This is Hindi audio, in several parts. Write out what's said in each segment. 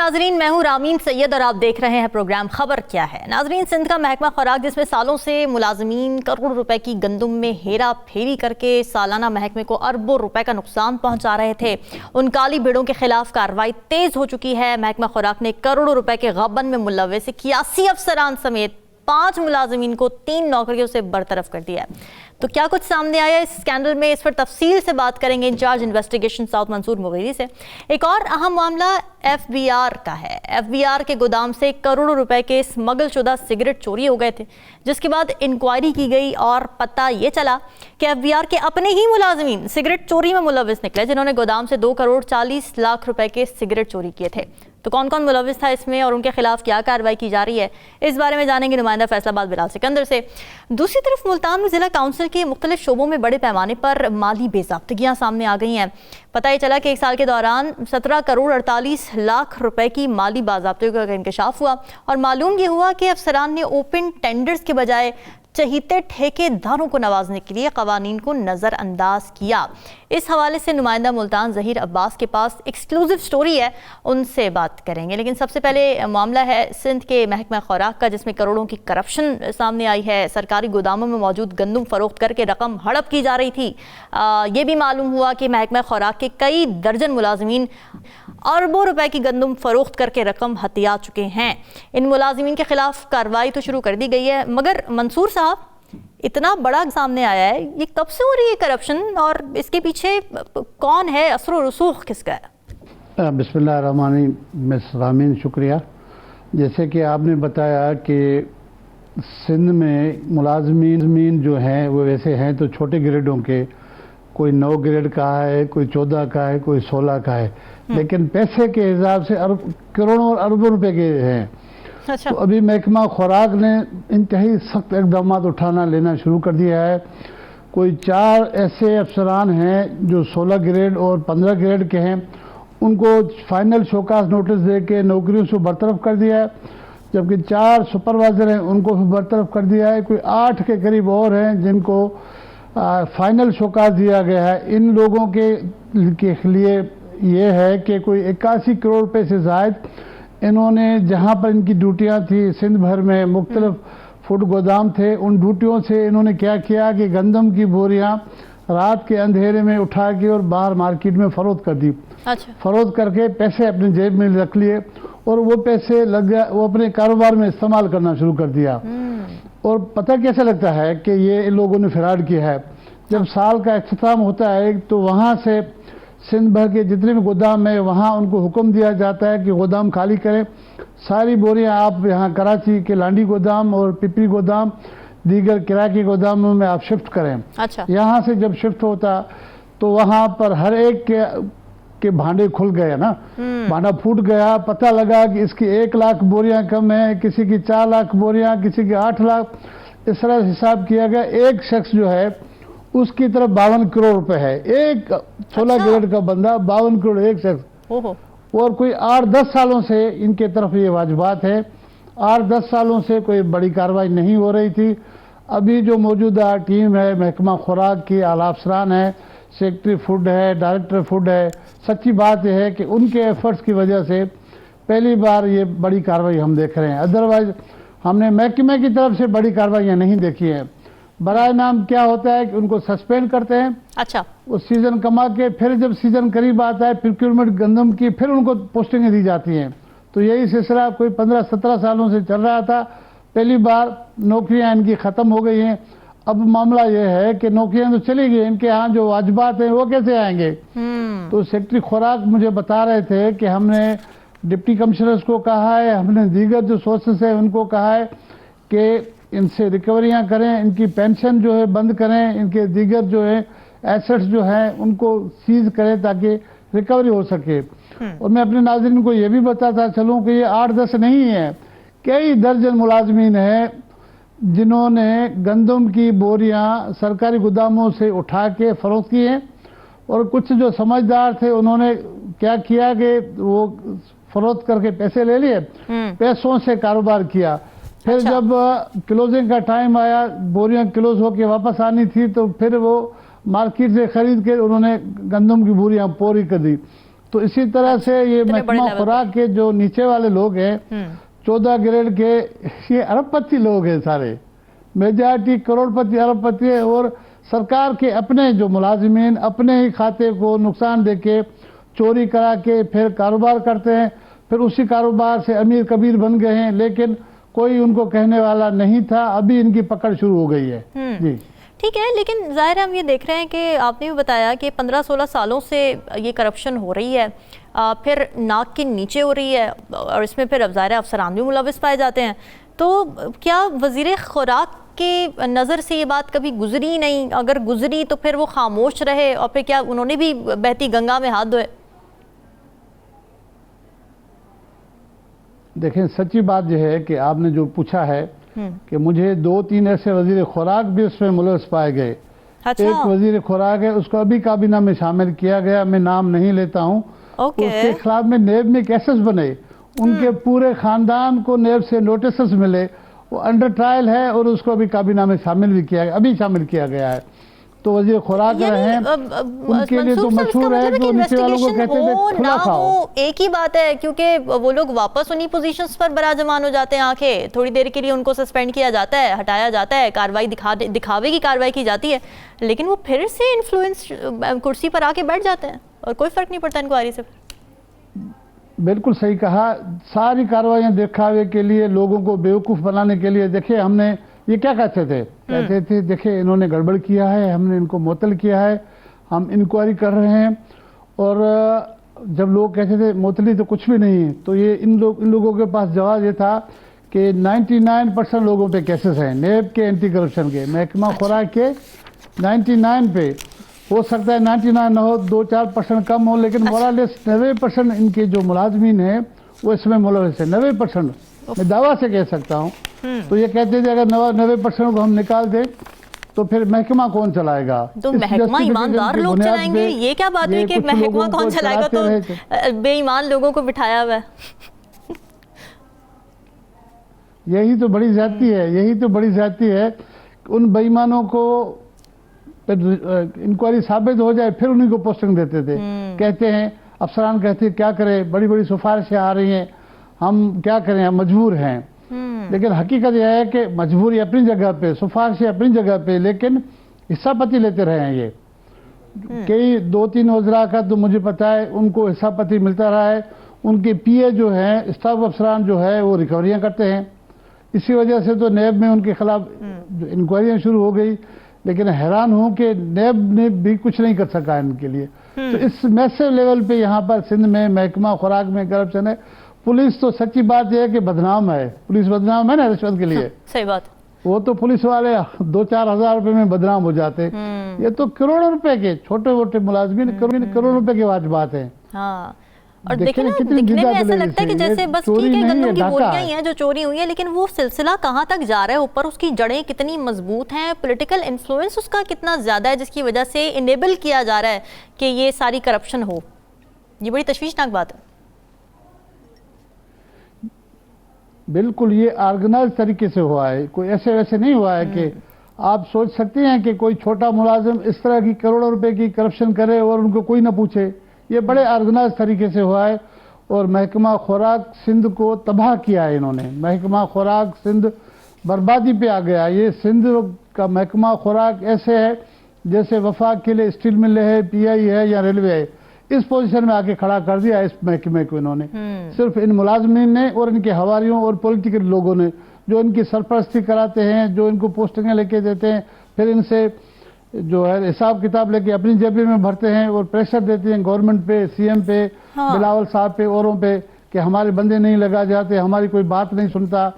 नाजरीन, मैं हूं रामीन सैयद और आप देख रहे हैं प्रोग्राम खबर क्या है। नाजरीन, सिंध का महकमा खुराक जिसमें सालों से मुलाजमीन करोड़ों रुपए की गंदुम में हेरा फेरी करके सालाना महकमे को अरबों रुपए का नुकसान पहुंचा रहे थे, उन काली भेड़ों के खिलाफ कार्रवाई तेज हो चुकी है। महकमा खुराक ने करोड़ों रुपए के गबन में मुलव्वस 81 अफसरान समेत 5 मुलाजमीन को 3 नौकरियों से बरतरफ कर दिया है। तो क्या कुछ सामने आया इस स्कैंडल में, इस पर तफसील से बात करेंगे इंचार्ज इन्वेस्टिगेशन साउथ मंसूर मुगीरी से। एक और अहम मामला FBR का है। FBR के गोदाम से करोड़ों रुपए के स्मगल शुदा सिगरेट चोरी हो गए थे, जिसके बाद इंक्वायरी की गई और पता ये चला कि FBR के अपने ही मुलाजमीन सिगरेट चोरी में मुलव्वस निकले, जिन्होंने गोदाम से 2 करोड़ 40 लाख रुपए के सिगरेट चोरी किए थे। तो कौन कौन मुलव्वस था इसमें और उनके खिलाफ क्या कार्रवाई की जा रही है, इस बारे में जानेंगे नुमाइंदा फैसलाबाद बिलाल सिकंदर से। दूसरी तरफ मुल्तान में जिला काउंसिल के मुख्तलिफ शोबों में बड़े पैमाने पर माली बेज़ाब्तगियां सामने आ गई हैं। पता ही चला कि 1 साल के दौरान 17 करोड़ 48 लाख रुपए की माली बाज़ाब्तगी का इंकशाफ हुआ और मालूम ये हुआ कि अफसरान ने ओपन टेंडर्स के बजाय चहीते ठेकेदारों को नवाजने के लिए कवानीन को नज़रअंदाज किया। इस हवाले से नुमाइंदा मुल्तान ज़हीर अब्बास के पास एक्सक्लूसिव स्टोरी है, उनसे बात करेंगे। लेकिन सबसे पहले मामला है सिंध के महकमा खुराक का, जिसमें करोड़ों की करप्शन सामने आई है। सरकारी गोदामों में मौजूद गंदुम फरोख्त करके रकम हड़प की जा रही थी। ये भी मालूम हुआ कि महकमा खुराक के कई दर्जन मुलाजमीन अरबों रुपए की गंदुम फरोख्त करके रकम हथिया चुके हैं। इन मुलाजमीन के खिलाफ कार्रवाई तो शुरू कर दी गई है, मगर मंसूर साहब, इतना बड़ा सामने आया है, ये कब से हो रही है करप्शन और इसके पीछे कौन है, असर और रसूख किसका है? बिस्मिल्लाहिर्रहमानिर्रहीम, शुक्रिया। जैसे कि आपने बताया कि सिंध में मुलाजमीन जो हैं वो वैसे हैं तो छोटे ग्रेडों के, कोई 9 ग्रेड का है, कोई 14 का है, कोई 16 का है, लेकिन पैसे के हिसाब से करोड़ों और अरबों रुपए के हैं। अच्छा। तो अभी महकमा खुराक ने इंतहाई सख्त इकदाम उठाना लेना शुरू कर दिया है। कोई 4 ऐसे अफसरान हैं जो 16 ग्रेड और 15 ग्रेड के हैं, उनको फाइनल शोकास नोटिस दे के नौकरियों से बरतरफ कर दिया है, जबकि 4 सुपरवाइजर हैं उनको भी बरतरफ कर दिया है। कोई 8 के करीब और हैं जिनको फाइनल शोकास दिया गया है। इन लोगों के लिए ये है कि कोई 81 करोड़ रुपए से ज़ायद इन्होंने, जहाँ पर इनकी ड्यूटियाँ थी सिंध भर में मुख्तलिफ फूड गोदाम थे, उन ड्यूटियों से इन्होंने क्या किया कि गंदम की बोरियाँ रात के अंधेरे में उठा के और बाहर मार्केट में फ़रोख्त कर दी। अच्छा। फ़रोख्त करके पैसे अपनी जेब में रख लिए और वो पैसे लग गया, वो अपने कारोबार में इस्तेमाल करना शुरू कर दिया। और पता कैसे लगता है कि ये इन लोगों ने फ्रॉड किया है, जब साल का इख्तिताम होता है तो वहाँ से सिंध भर के जितने भी गोदाम है वहाँ उनको हुक्म दिया जाता है कि गोदाम खाली करें, सारी बोरियां आप यहाँ कराची के लांडी गोदाम और पिपरी गोदाम, दीगर किराए के गोदामों में आप शिफ्ट करें। अच्छा। यहाँ से जब शिफ्ट होता तो वहाँ पर हर एक के भांडे खुल गए ना, भांडा फूट गया। पता लगा कि इसकी 1 लाख बोरियां कम है, किसी की 4 लाख बोरियां, किसी की 8 लाख, इस तरह हिसाब किया गया। एक शख्स जो है उसकी तरफ 52 करोड़ रुपए है, एक 16 ग्रेड का बंदा 52 करोड़ एक शख्स। और कोई 8-10 सालों से इनके तरफ ये वाजिबात है, 8-10 सालों से कोई बड़ी कार्रवाई नहीं हो रही थी। अभी जो मौजूदा टीम है महकमा खुराक की, आला अफसरान है, सेक्रेटरी फूड है, डायरेक्टर फूड है, सच्ची बात यह है कि उनके एफर्ट्स की वजह से पहली बार ये बड़ी कार्रवाई हम देख रहे हैं। अदरवाइज हमने महकमे की तरफ से बड़ी कार्रवाइयाँ नहीं देखी हैं। बराए नाम क्या होता है कि उनको सस्पेंड करते हैं। अच्छा। वो सीजन कमा के फिर जब सीजन करीब आता है प्रोक्योरमेंट गंदम की, फिर उनको पोस्टिंगें दी जाती हैं। तो यही सिलसिला कोई 15-17 सालों से चल रहा था। पहली बार नौकरियां इनकी ख़त्म हो गई हैं। अब मामला यह है कि नौकरियां तो चली गई, इनके यहाँ जो वाजिबात हैं वो कैसे आएंगे। तो सेक्रेटरी खुराक मुझे बता रहे थे कि हमने डिप्टी कमिश्नर्स को कहा है, हमने दीगर जो सोर्सेस है उनको कहा है कि इनसे रिकवरियां करें, इनकी पेंशन जो है बंद करें, इनके दीगर जो है एसेट्स जो हैं उनको सीज करें ताकि रिकवरी हो सके। और मैं अपने नाज़रीन को ये भी बताता चलूँ कि ये 8-10 नहीं है, कई दर्जन मुलाजमीन हैं जिन्होंने गंदम की बोरियां सरकारी गोदामों से उठा के फरोख्त की हैं। और कुछ जो समझदार थे उन्होंने क्या किया कि वो फरोख्त करके पैसे ले लिए, पैसों से कारोबार किया। फिर अच्छा। जब क्लोजिंग का टाइम आया, बोरियां क्लोज होके वापस आनी थी, तो फिर वो मार्केट से खरीद के उन्होंने गंदम की बोरियां पूरी कर दी। तो इसी तरह से ये इतने बड़े महकमा लेवल खुराक के जो नीचे वाले लोग हैं 14 ग्रेड के, ये अरबपति लोग हैं सारे, मेजॉरिटी करोड़पति अरबपति है। और सरकार के अपने जो मुलाजिमीन अपने ही खाते को नुकसान देके चोरी करा के फिर कारोबार करते हैं, फिर उसी कारोबार से अमीर कबीर बन गए हैं, लेकिन कोई उनको कहने वाला नहीं था। अभी इनकी पकड़ शुरू हो गई है। जी ठीक है, लेकिन ज़ाहिर है हम ये देख रहे हैं कि आपने भी बताया कि 15-16 सालों से ये करप्शन हो रही है, फिर नाक के नीचे हो रही है, और इसमें फिर अब ज़ाहिर है अफसरान भी मुलविस पाए जाते हैं। तो क्या वज़ीर खुराक के नज़र से ये बात कभी गुजरी नहीं? अगर गुजरी तो फिर वो खामोश रहे, और फिर क्या उन्होंने भी बहती गंगा में हाथ धोए? देखें, सच्ची बात यह है कि आपने जो पूछा है कि मुझे 2-3 ऐसे वजीर खुराक भी उसमें मुलविस पाए गए। अच्छा। एक वजीर खुराक है, उसको अभी काबीना में शामिल किया गया, मैं नाम नहीं लेता हूँ। उसके खिलाफ में नेब में केसेस बने, उनके पूरे खानदान को नेब से नोटिस मिले, वो अंडर ट्रायल है और उसको अभी काबीना में शामिल भी किया गया, अभी शामिल किया गया है। तो वजीर खुराक रहे, उनके लिए तो मशहूर है कि नीचे वालों को कहते थे खुला खाओ। एक ही बात है, क्योंकि वो लोग वापस उन्हीं पोजीशंस पर बराजमान हो जाते हैं। आंखें थोड़ी देर के लिए उनको सस्पेंड किया जाता है, हटाया जाता है, कार्रवाई दिखावे की कार्रवाई की जाती है, लेकिन वो फिर से इन्फ्लुएंस कुर्सी पर आके बैठ जाते हैं और कोई फर्क नहीं पड़ता इनको आरी से। बिल्कुल सही कहा, सारी कार्रवाइयां दिखावे के लिए, लोगों को बेवकूफ़ बनाने के लिए। देखिए, हमने ये क्या कहते थे, देखिए इन्होंने गड़बड़ किया है, हमने इनको मुअत्तल किया है, हम इंक्वायरी कर रहे हैं। और जब लोग कहते थे मुअत्तली तो कुछ भी नहीं है, तो ये इन लोगों के पास जवाब ये था कि 99% लोगों पे केसेस हैं, नेब के, एंटी करप्शन के, महकमा खुराक के 99 पे। हो सकता है 99 न हो, 2-4% कम हो, लेकिन मोरालेस 90% इनके जो मुलाजमीन हैं वो इसमें मुलविस है। 90% मैं दावा से कह सकता हूँ। तो ये कहते थे अगर 90% को हम निकाल दें तो फिर महकमा कौन चलाएगा? तो महकमा ईमानदार लोग चलाएंगे? ये क्या बात हुई कि महकमा कौन चलाएगा? तो बेईमान लोगों को बिठाया हुआ है। यही तो बड़ी ज्यादती है, यही तो बड़ी ज्यादती है। उन बेईमानों को इंक्वायरी साबित हो जाए फिर उन्हीं को पोस्टिंग देते थे। कहते हैं अफसरान कहते हैं क्या करें, बड़ी बड़ी सिफारिशें आ रही हैं, हम क्या करें, हम मजबूर हैं। लेकिन हकीकत यह है कि मजबूरी अपनी जगह पे, सिफारिशें अपनी जगह पे, लेकिन हिस्सापति लेते रहे हैं ये। कई 2-3 वज़रा का तो मुझे पता है उनको हिस्सापति मिलता रहा है। उनके पीए जो हैं, स्टाफ अफसरान जो है, वो रिकवरियां करते हैं। इसी वजह से तो नेब में उनके खिलाफ इंक्वायरियां शुरू हो गई। लेकिन हैरान हूं कि नेब ने भी कुछ नहीं कर सका इनके लिए। तो इस मैसिव लेवल पे यहाँ पर सिंध में महकमा खुराक में करप्शन है। पुलिस तो सच्ची बात यह है कि बदनाम है, पुलिस बदनाम है ना रिश्वत के लिए। सही बात। वो तो पुलिस वाले 2-4 हज़ार रुपए में बदनाम हो जाते। ये तो करोड़ों रुपए के, छोटे मोटे मुलाजमीन करोड़ों रुपए की बात है। हाँ, और देखिए ना, दिखने में ऐसा लगता है कि जैसे बस ठीक है गंदम की बोरियां ही हैं जो चोरी हुई है, लेकिन वो सिलसिला कहाँ तक जा रहा है, ऊपर उसकी जड़ें कितनी मजबूत हैं, पॉलिटिकल इन्फ्लुएंस उसका कितना ज्यादा है, जिसकी वजह से इनेबल किया जा रहा है कि ये सारी करप्शन हो। ये बड़ी तशवीशनाक बात है। बिल्कुल, ये ऑर्गेनाइज तरीके से हुआ है, कोई ऐसे वैसे नहीं हुआ है कि आप सोच सकते हैं कि कोई छोटा मुलाजिम इस तरह की करोड़ों रुपए की करप्शन करे और उनको कोई ना पूछे। ये बड़े ऑर्गेनाइज तरीके से हुआ है और महकमा खुराक सिंध को तबाह किया है इन्होंने। महकमा खुराक सिंध बर्बादी पे आ गया। ये सिंध का महकमा खुराक ऐसे है जैसे वफाक के लिए स्टील मिल है, पीआई है या रेलवे है। इस पोजीशन में आके खड़ा कर दिया इस महकमे को इन्होंने, सिर्फ इन मुलाजमीन ने और इनके हवारियों और पॉलिटिकल लोगों ने, जो इनकी सरपरस्ती कराते हैं, जो इनको पोस्टिंगें लेके देते हैं, फिर इनसे जो है हिसाब किताब लेके अपनी जेबी में भरते हैं और प्रेशर देते हैं गवर्नमेंट पे, सीएम पे, बिलावल साहब पे, औरों पे कि हमारे बंदे नहीं लगा जाते, हमारी कोई बात नहीं सुनता।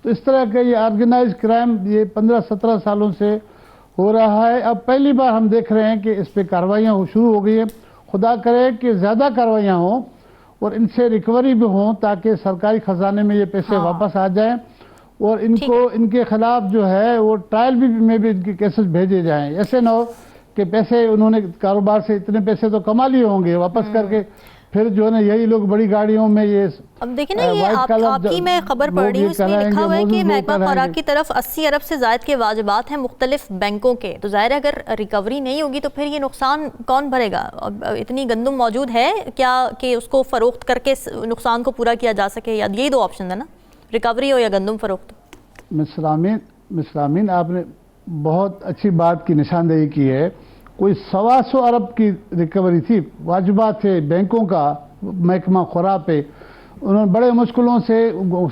तो इस तरह का ये ऑर्गेनाइज क्राइम ये 15-17 सालों से हो रहा है। अब पहली बार हम देख रहे हैं कि इस पर कार्रवाइयाँ शुरू हो गई है। खुदा करे कि ज़्यादा कार्रवाइयाँ हों और इनसे रिकवरी भी हों ताकि सरकारी खजाने में ये पैसे वापस आ जाएं और इनको इनके खिलाफ जो है वो ट्रायल में भी इनके केसेस भेजे जाएं। ऐसे ना हो कि पैसे उन्होंने कारोबार से इतने पैसे तो कमा लिए होंगे, वापस करके फिर जो है ना यही लोग बड़ी गाड़ियों में ये अब देखिए ना, ये आपकी मैं खबर पढ़ रही हूँ, इसमें लिखा हुआ है कि महकमा खुराक की तरफ 80 अरब से ज़ायद के वाजिबात हैं मुख्तलिफ बैंकों के। तो ज़ाहिर है अगर रिकवरी नहीं होगी तो फिर ये नुकसान कौन भरेगा? इतनी गंदम मौजूद है क्या कि उसको फ़रोख्त करके नुकसान को पूरा किया जा सके? या यही दो ऑप्शन है ना, रिकवरी हो या गंदम फ़रोख्त? मिस्रामीन, आपने बहुत अच्छी बात की निशानदेही की है। कोई 125 अरब की रिकवरी थी, वाजिबात थे बैंकों का महकमा खुराक पे। उन्होंने बड़े मुश्किलों से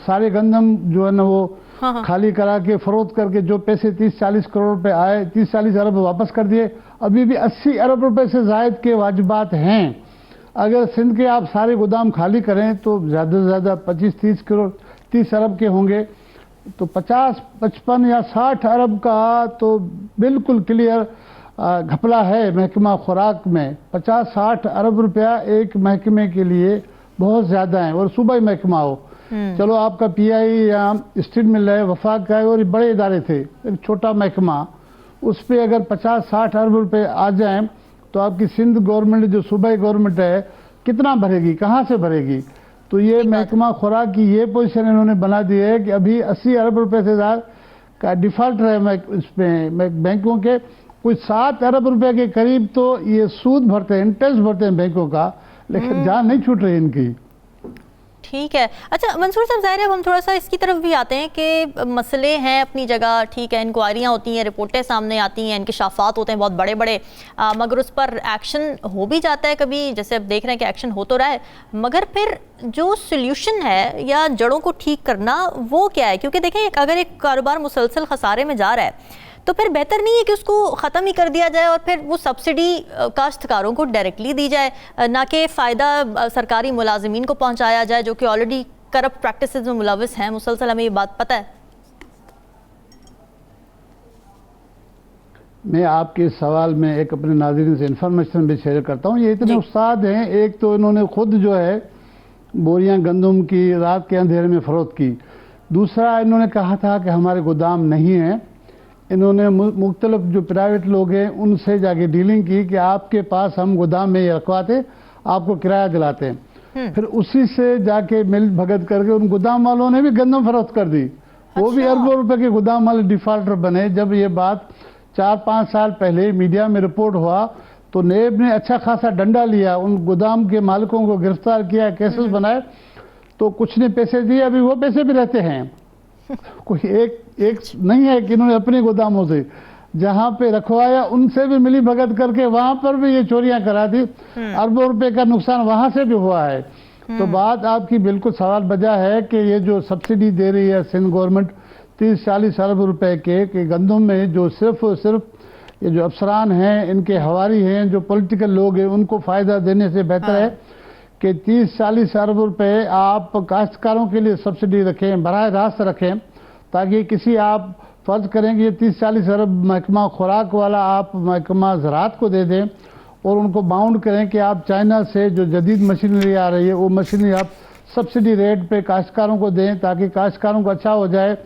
सारे गंदम जो है ना वो खाली करा के फरोख्त करके जो पैसे 30-40 करोड़ रुपए आए, 30-40 अरब वापस कर दिए। अभी भी 80 अरब रुपए से जायद के वाजिबात हैं। अगर सिंध के आप सारे गोदाम खाली करें तो ज़्यादा से ज़्यादा 25-30 अरब के होंगे। तो 50, 55 या 60 अरब का तो बिल्कुल क्लियर घपला है महकमा खुराक में। 50-60 अरब रुपया एक महकमे के लिए बहुत ज़्यादा है, और सूबाई महकमा हो। चलो आपका पीआई या स्टेट मिल रहा है, वफाक का है, और बड़े इदारे थे, एक छोटा महकमा, उस पर अगर 50-60 अरब रुपए आ जाएं तो आपकी सिंध गवर्नमेंट जो सूबाई गवर्नमेंट है कितना भरेगी, कहाँ से भरेगी? तो ये महकमा खुराक की ये पोजीशन इन्होंने बना दी है कि अभी 80 अरब रुपए से ज़्यादा का डिफ़ॉल्ट है इसमें बैंकों के। कुछ 7 अरब रुपए के करीब तो ये सूद भरते हैं, इंटरेस्ट भरते हैं बैंकों का, लेकिन जान नहीं छूट रही इनकी। ठीक है। अच्छा मंसूर साहब, ज़ाहिर है हम थोड़ा सा इसकी तरफ भी आते हैं कि मसले हैं अपनी जगह, ठीक है, इंक्वायरियाँ होती हैं, रिपोर्टें सामने आती हैं, इंकशाफात होते हैं बहुत बड़े बड़े, मगर उस पर एक्शन हो भी जाता है कभी, जैसे अब देख रहे हैं कि एक्शन हो तो रहा है, मगर फिर जो सोल्यूशन है या जड़ों को ठीक करना वो क्या है? क्योंकि देखें अगर एक कारोबार मुसलसल खसारे में जा रहा है तो फिर बेहतर नहीं है कि उसको ख़त्म ही कर दिया जाए और फिर वो सब्सिडी काश्तकारों को डायरेक्टली दी जाए, ना कि फ़ायदा सरकारी मुलाजिमीन को पहुंचाया जाए जो कि ऑलरेडी करप्ट प्रैक्टिसेस में मुलविस हैं मुसलसल, हमें ये बात पता है। मैं आपके सवाल में एक अपने नाज़रीन से इंफॉर्मेशन भी शेयर करता हूँ। ये इतने उस्ताद हैं, एक तो इन्होंने खुद जो है बोरियां गंदम की रात के अंधेरे में फ़रोख्त की, दूसरा इन्होंने कहा था कि हमारे गोदाम नहीं हैं। इन्होंने मुख्तलिफ जो प्राइवेट लोग हैं उनसे जाके डीलिंग की कि आपके पास हम गोदाम में ये रखवाते, आपको किराया दिलाते हैं। फिर उसी से जाके मिल भगत करके उन गोदाम वालों ने भी गंदम फरोख्त कर दी। वो भी अरबों रुपए के गोदाम वाले डिफॉल्टर बने। जब ये बात 4-5 साल पहले मीडिया में रिपोर्ट हुआ तो नेब ने अच्छा खासा डंडा लिया, उन गोदाम के मालिकों को गिरफ्तार किया, केसेस बनाए, तो कुछ ने पैसे दिए, अभी वो पैसे भी रहते हैं। कोई एक नहीं है कि इन्होंने अपने गोदामों से जहां पे रखवाया उनसे भी मिली भगत करके वहां पर भी ये चोरियां करा दी, अरबों रुपए का नुकसान वहां से भी हुआ है। तो बात आपकी बिल्कुल सवाल बजा है कि ये जो सब्सिडी दे रही है सिंध गवर्नमेंट 30-40 अरब रुपए के गंदम में, जो सिर्फ और सिर्फ ये जो अफसरान हैं, इनके हवारी हैं, जो पॉलिटिकल लोग हैं, उनको फ़ायदा देने से बेहतर है कि 30-40 अरब रुपए आप काश्तकारों के लिए सब्सिडी रखें, बराह रास्त रखें, ताकि किसी आप फ़र्ज़ करें कि ये 30-40 अरब महकमा खुराक वाला आप महकमा ज़राअत को दे दें और उनको बाउंड करें कि आप चाइना से जो जदीद मशीनरी आ रही है वो मशीनरी आप सब्सिडी रेट पे काश्तकारों को दें, ताकि काश्तकारों को अच्छा हो जाए।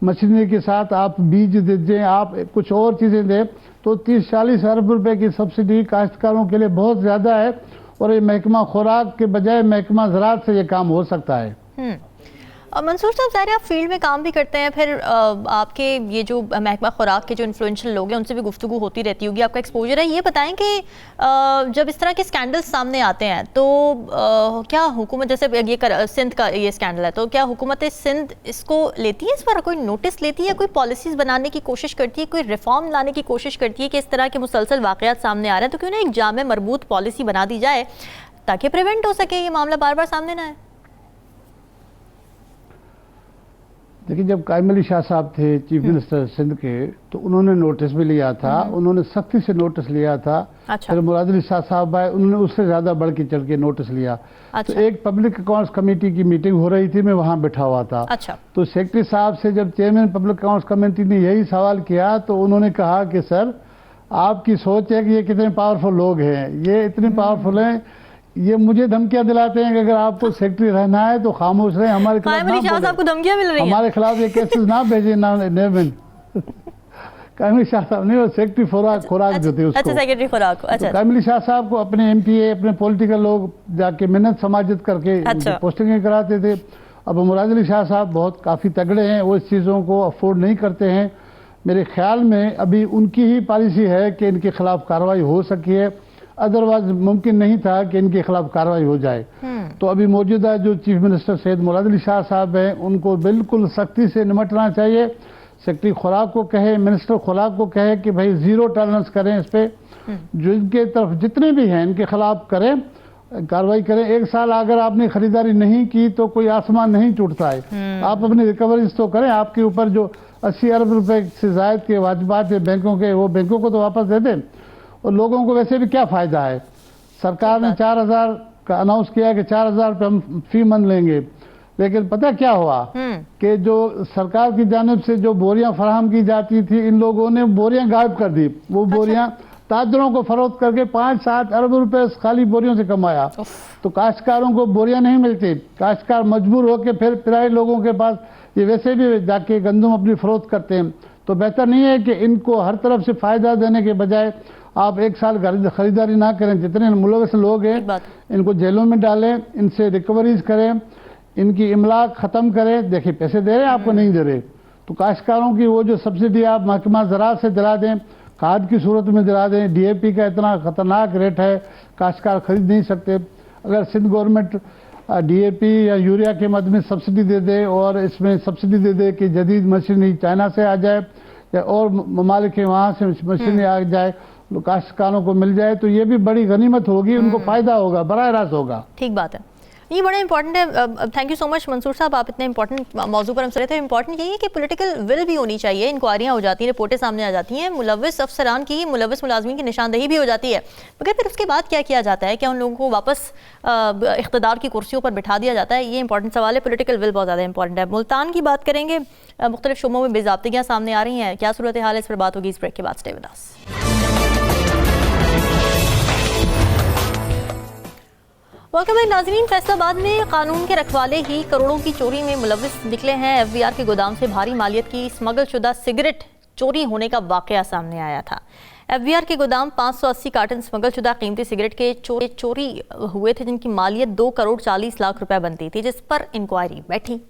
मशीनरी के साथ आप बीज दे दें, आप कुछ और चीज़ें दें, तो 30-40 अरब रुपए की सब्सिडी काश्तकारों के लिए बहुत ज़्यादा है और ये महकमा खुराक के बजाय महकमा ज़राअत से ये काम हो सकता है। मंसूर साहब, ज़ाहिर आप फील्ड में काम भी करते हैं, फिर आपके ये जो महकमा खुराक के जो इन्फ्लुएंशियल लोग हैं उनसे भी गुफ्तगू होती रहती होगी, आपका एक्सपोजर है। ये बताएं कि जब इस तरह के स्कैंडल्स सामने आते हैं तो क्या हुकूमत, जैसे ये सिंध का ये स्कैंडल है, तो क्या हुकूमत सिंध इसको लेती है, इस पर कोई नोटिस लेती है, कोई पॉलिसीज़ बनाने की कोशिश करती है, कोई रिफॉर्म लाने की कोशिश करती है कि इस तरह के मुसलसल वाक़यात सामने आ रहे हैं तो क्यों ना एक जामे मरबूत पॉलिसी बना दी जाए ताकि प्रिवेंट हो सके, ये मामला बार बार सामने ना आए? देखिए, जब कायम अली शाह साहब थे चीफ मिनिस्टर सिंध के तो उन्होंने नोटिस भी लिया था, उन्होंने सख्ती से नोटिस लिया था। अच्छा। फिर मुराद अली शाह साहब आए, उन्होंने उससे ज़्यादा बढ़ के चल के नोटिस लिया। अच्छा। तो एक पब्लिक अकाउंट्स कमेटी की मीटिंग हो रही थी, मैं वहाँ बैठा हुआ था। अच्छा। तो सेक्रेटरी साहब से जब चेयरमैन पब्लिक अकाउंट्स कमेटी ने यही सवाल किया तो उन्होंने कहा कि सर, आपकी सोच है कि ये कितने पावरफुल लोग हैं, ये इतने पावरफुल हैं, ये मुझे धमकियां दिलाते हैं कि अगर आपको सेक्रेटरी रहना है तो खामोश रहे, हमारे खिलाफ ना बोलें, आपको धमकियां मिल रही हैं, हमारे खिलाफ ये केसेस ना भेजें, ना नेविन कामिल शाह साहब नहीं, वो सेक्रेटरी खुराक जो थे उसको। अच्छा, सेक्रेटरी खुराक। अच्छा, तो कामिल शाह साहब को अपने एमपीए, अपने पॉलिटिकल लोग जाके मिन्नत समाजित करके अच्छा। पोस्टिंगें कराते थे। अब मुराद अली शाह साहब बहुत काफ़ी तगड़े हैं, वो इस चीज़ों को अफोर्ड नहीं करते हैं। मेरे ख्याल में अभी उनकी ही पॉलिसी है कि इनके खिलाफ कार्रवाई हो सकी है, अदरवाइज मुमकिन नहीं था कि इनके खिलाफ कार्रवाई हो जाए। तो अभी मौजूदा जो चीफ मिनिस्टर सैयद मुराद अली शाह साहब हैं, उनको बिल्कुल सख्ती से निपटना चाहिए। सेक्रेटरी खुराक को कहे, मिनिस्टर खुराक को कहे कि भाई जीरो टॉलरेंस करें इस पे, जो इनके तरफ जितने भी हैं इनके खिलाफ करें, कार्रवाई करें। 1 साल अगर आपने खरीदारी नहीं की तो कोई आसमान नहीं टूटता है। आप अपनी रिकवरीज तो करें, आपके ऊपर जो 80 अरब रुपए से जायद के वाजिबात है बैंकों के, वो बैंकों को तो वापस दे दें। और लोगों को वैसे भी क्या फ़ायदा है, सरकार ने 4000 का अनाउंस किया कि 4000 रुपये हम फी मंथ लेंगे, लेकिन पता क्या हुआ कि जो सरकार की जानिब से जो बोरियां फराहम की जाती थी, इन लोगों ने बोरियां गायब कर दी। वो बोरियां ताजरों को फरोख्त करके 5-7 अरब रुपए खाली बोरियों से कमाया। तो काश्तकारोों को बोरियां नहीं मिलती, काश्तकार मजबूर होकर फिर प्राइवेट लोगों के पास ये वैसे भी जाके गंदम अपनी फरोख्त करते हैं। तो बेहतर नहीं है कि इनको हर तरफ से फ़ायदा देने के बजाय आप 1 साल खरीदारी ना करें। जितने मुलविस लोग हैं इनको जेलों में डालें, इनसे रिकवरीज करें, इनकी इमलाक ख़त्म करें। देखिए पैसे दे रहे हैं, आपको नहीं दे रहे, तो काश्तकारों की वो जो सब्सिडी आप महकमा ज़राअत से दिला दें, खाद की सूरत में दिला दें। डीएपी का इतना ख़तरनाक रेट है, काश्तकार खरीद नहीं सकते। अगर सिंध गवर्नमेंट डीएपी या यूरिया के मद में सब्सिडी दे दे और इसमें सब्सिडी दे दे कि जदीद मशीनरी चाइना से आ जाए या और ममालिक के वहाँ से मशीनरी आ जाए, काश्तकारों को मिल जाए, तो ये भी बड़ी गनीमत होगी, उनको फ़ायदा होगा, बराह रास्त होगा। ठीक बात है, ये बड़ा इंपॉर्टेंट है। Thank you so much Mansoor साहब, आप इतने इंपॉर्टेंट मौजू पर हमसे रहे थे। इंपॉर्टेंट यही है कि पॉलिटिकल विल भी होनी चाहिए। इंक्वायरियाँ हो जाती हैं, रिपोर्टें सामने आ जाती हैं, मुलविस अफसरान की, मुलविस मुलाजमीन की निशानदेही भी हो जाती है, मगर फिर उसके बाद क्या किया जाता है? क्या उन लोगों को वापस इख्तिदार की कुर्सियों पर बिठा दिया जाता है? ये इंपॉर्टेंट सवाल है। पॉलिटिकल विल बहुत ज़्यादा इंपॉर्टेंट है। मुल्तान की बात करेंगे, मुख्तलिफ शोबों में बेज़ाब्तियाँ सामने आ रही हैं, क्या सूरत हाल है, इस पर बात होगी इस ब्रेक के बाद। Stay with us. Welcome back नाज़रीन। फैसलाबाद में कानून के रखवाले ही करोड़ों की चोरी में मुलविस निकले हैं। एफबीआर के गोदाम से भारी मालियत की स्मगल शुदा सिगरेट चोरी होने का वाकया सामने आया था। एफबीआर के गोदाम 580 कार्टन स्मगल शुदा कीमती सिगरेट के चोरी हुए थे, जिनकी मालियत 2 करोड़ 40 लाख रुपए बनती थी, जिस पर इंक्वायरी बैठी।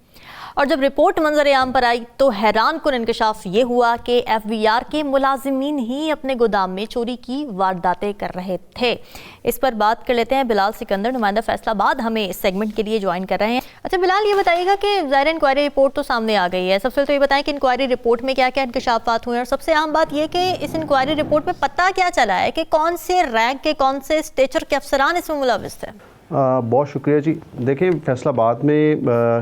और जब रिपोर्ट मंजर आम पर आई तो हैरान कुन इंकशाफ ये हुआ कि एफबीआर के मुलाजिमीन ही अपने गोदाम में चोरी की वारदातें कर रहे थे। इस पर बात कर लेते हैं। बिलाल सिकंदर, नुमाइंदा फैसलाबाद, हमें इस सेगमेंट के लिए ज्वाइन कर रहे हैं। अच्छा बिलाल, ये बताइएगा कि ज़ाहिर इंक्वायरी रिपोर्ट तो सामने आ गई है, सबसे तो ये बताएं कि इंक्वायरी रिपोर्ट में क्या क्या इंकशाफात हुए, और सबसे अहम बात यह कि इस इंक्वायरी रिपोर्ट में पता क्या चला है कि कौन से रैंक के, कौन से स्टेचर के अफसरान इसमें मुलविस थे? बहुत शुक्रिया जी। देखें, फैसलाबाद में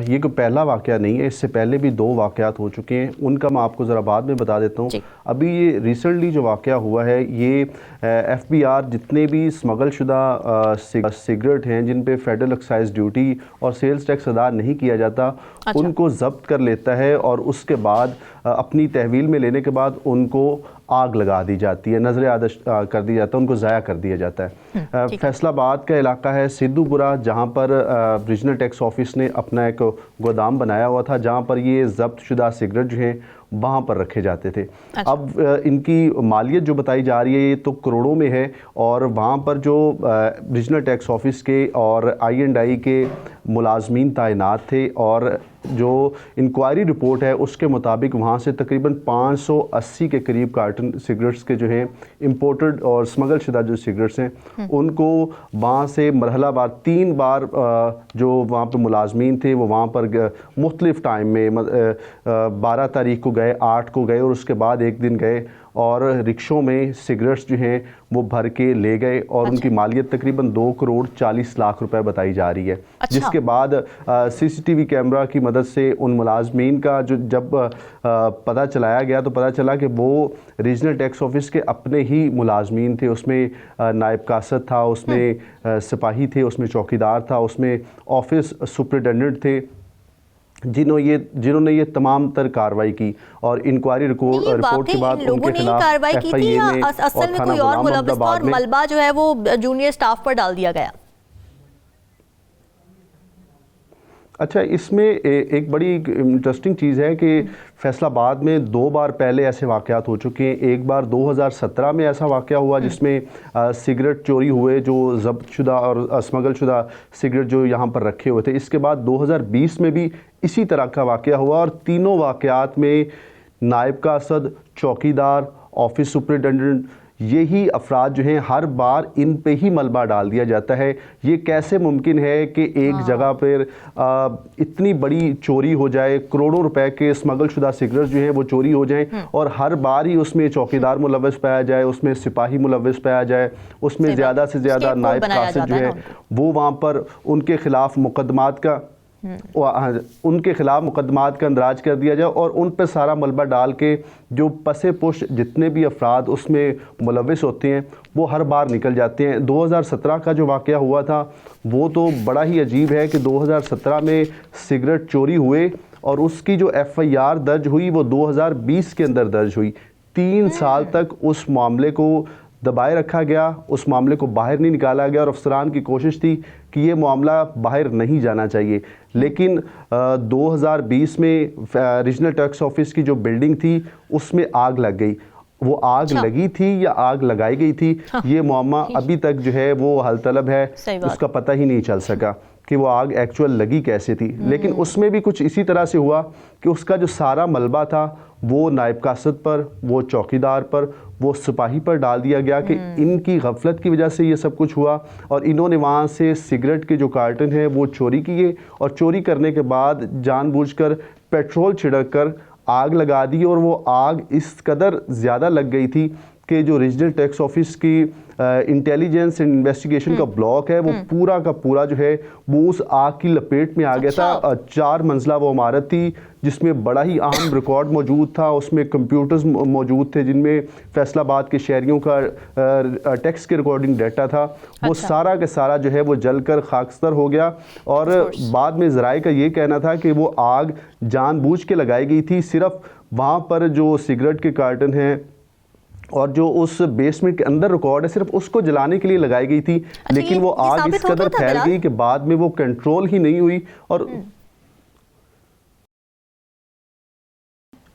ये कोई पहला वाक़या नहीं है, इससे पहले भी 2 वाक़यात हो चुके हैं, उनका मैं आपको ज़रा बाद में बता देता हूँ। अभी ये रिसेंटली जो वाक़या हुआ है, ये एफबीआर जितने भी स्मगल शुदा सिगरेट हैं जिन पे फेडरल एक्साइज ड्यूटी और सेल्स टैक्स अदा नहीं किया जाता, अच्छा, उनको ज़ब्त कर लेता है और उसके बाद अपनी तहवील में लेने के बाद उनको आग लगा दी जाती है, नजर आदश कर दी जाता है, उनको ज़ाया कर दिया जाता है। फैसलाबाद का इलाका है सिद्धूपुरा, जहाँ पर रीजनल टैक्स ऑफिस ने अपना एक गोदाम बनाया हुआ था, जहाँ पर ये ज़ब्त शुदा सिगरेट जो हैं वहाँ पर रखे जाते थे। अच्छा। अब इनकी मालियत जो बताई जा रही है ये तो करोड़ों में है, और वहाँ पर जो रीजनल टैक्स ऑफिस के और I&I के मुलाजमीन तैनात थे, और जो इंक्वायरी रिपोर्ट है उसके मुताबिक वहाँ से तकरीबन 580 के करीब कार्टन सिगरेट्स के जो हैं इम्पोर्टेड और स्मगल शुदा जो सिगरेट्स हैं उनको वहाँ से मरहला बार 3 बार जो वहाँ पर मुलाजमीन थे वो वहाँ पर मुख्तलिफ टाइम में 12 तारीख को गए, 8 को गए और उसके बाद एक दिन गए और रिक्शों में सिगरेट्स जो हैं वो भर के ले गए, और अच्छा, उनकी मालियत तकरीबन 2 करोड़ 40 लाख रुपए बताई जा रही है। अच्छा। जिसके बाद सीसीटीवी कैमरा की मदद से उन मुलाजमीन का जो जब पता चलाया गया तो पता चला कि वो रीजनल टैक्स ऑफिस के अपने ही मुलाजमीन थे। उसमें नायब कासद था, उसमें सिपाही थे, उसमें चौकीदार था, उसमें ऑफिस सुपरिटेंडेंट थे, जिन्होंने ये तमाम तर कार्रवाई की। और इंक्वायरी रिपोर्ट के बाद उनके खिलाफ कार्रवाई की थी या असल में कोई और मुलविस था और मलबा जो है वो जूनियर स्टाफ पर डाल दिया गया? अच्छा, इसमें एक बड़ी इंटरेस्टिंग चीज़ है कि फैसलाबाद में 2 बार पहले ऐसे वाक़यात हो चुके हैं। एक बार 2017 में ऐसा वाक़या हुआ जिसमें सिगरेट चोरी हुए, जो ज़ब्तशुदा और स्मगल शुदा सिगरेट जो यहाँ पर रखे हुए थे। इसके बाद 2020 में भी इसी तरह का वाक़या हुआ और तीनों वाक़यात में नायब कासद, चौकीदार, ऑफिस सुपरिटेंडेंट, यही अफराद जो हैं हर बार इन पे ही मलबा डाल दिया जाता है। ये कैसे मुमकिन है कि एक जगह पर इतनी बड़ी चोरी हो जाए, करोड़ों रुपए के स्मगल शुदा सिगरेट जो हैं वो चोरी हो जाएं और हर बार ही उसमें चौकीदार मुलव्वस पाया जाए, उसमें सिपाही मुलव्वस पाया जाए, उसमें ज़्यादा से ज़्यादा नायब कासिद जो है वो वहाँ पर उनके खिलाफ मुकदमात का अंदराज कर दिया जाए और उन पर सारा मलबा डाल के जो पसे पुश जितने भी अफराद उसमें मुलव्वस होते हैं वो हर बार निकल जाते हैं। 2017 का जो वाक़या हुआ था वो तो बड़ा ही अजीब है कि 2017 में सिगरेट चोरी हुए और उसकी जो FIR दर्ज हुई वो 2020 के अंदर दर्ज हुई। 3 साल तक उस मामले को दबाए रखा गया, उस मामले को बाहर नहीं निकाला गया और अफसरान की कोशिश थी कि ये मामला बाहर नहीं जाना चाहिए। लेकिन 2020 में रीजनल टैक्स ऑफिस की जो बिल्डिंग थी उसमें आग लग गई। वो आग लगी थी या आग लगाई गई थी, ये मामला अभी तक जो है वो हल तलब है, उसका पता ही नहीं चल सका कि वो आग एक्चुअल लगी कैसे थी। लेकिन उसमें भी कुछ इसी तरह से हुआ कि उसका जो सारा मलबा था वो नायब कासद पर, वो चौकीदार पर, वो सिपाही पर डाल दिया गया कि इनकी गफलत की वजह से ये सब कुछ हुआ और इन्होंने वहाँ से सिगरेट के जो कार्टन हैं वो चोरी किए और चोरी करने के बाद जानबूझकर पेट्रोल छिड़क कर आग लगा दी और वो आग इस कदर ज़्यादा लग गई थी कि जो रीजनल टैक्स ऑफिस की इंटेलिजेंस एंड इन्वेस्टिगेशन का ब्लॉक है वो पूरा का पूरा जो है वो उस आग की लपेट में आ गया था। 4 मंजिला वो इमारत थी जिसमें बड़ा ही अहम रिकॉर्ड मौजूद था, उसमें कंप्यूटर्स मौजूद थे जिनमें फैसलाबाद के शहरियों का टैक्स के रिकॉर्डिंग डाटा था। वो सारा का सारा जो है वो जलकर खाकस्तर हो गया और बाद में ज़राए का ये कहना था कि वो आग जानबूझ के लगाई गई थी, सिर्फ वहाँ पर जो सिगरेट के कार्टन हैं और जो उस बेसमेंट के अंदर रिकॉर्ड है सिर्फ उसको जलाने के लिए लगाई गई थी। लेकिन वो आग इस कदर फैल गई कि बाद में वो कंट्रोल ही नहीं हुई और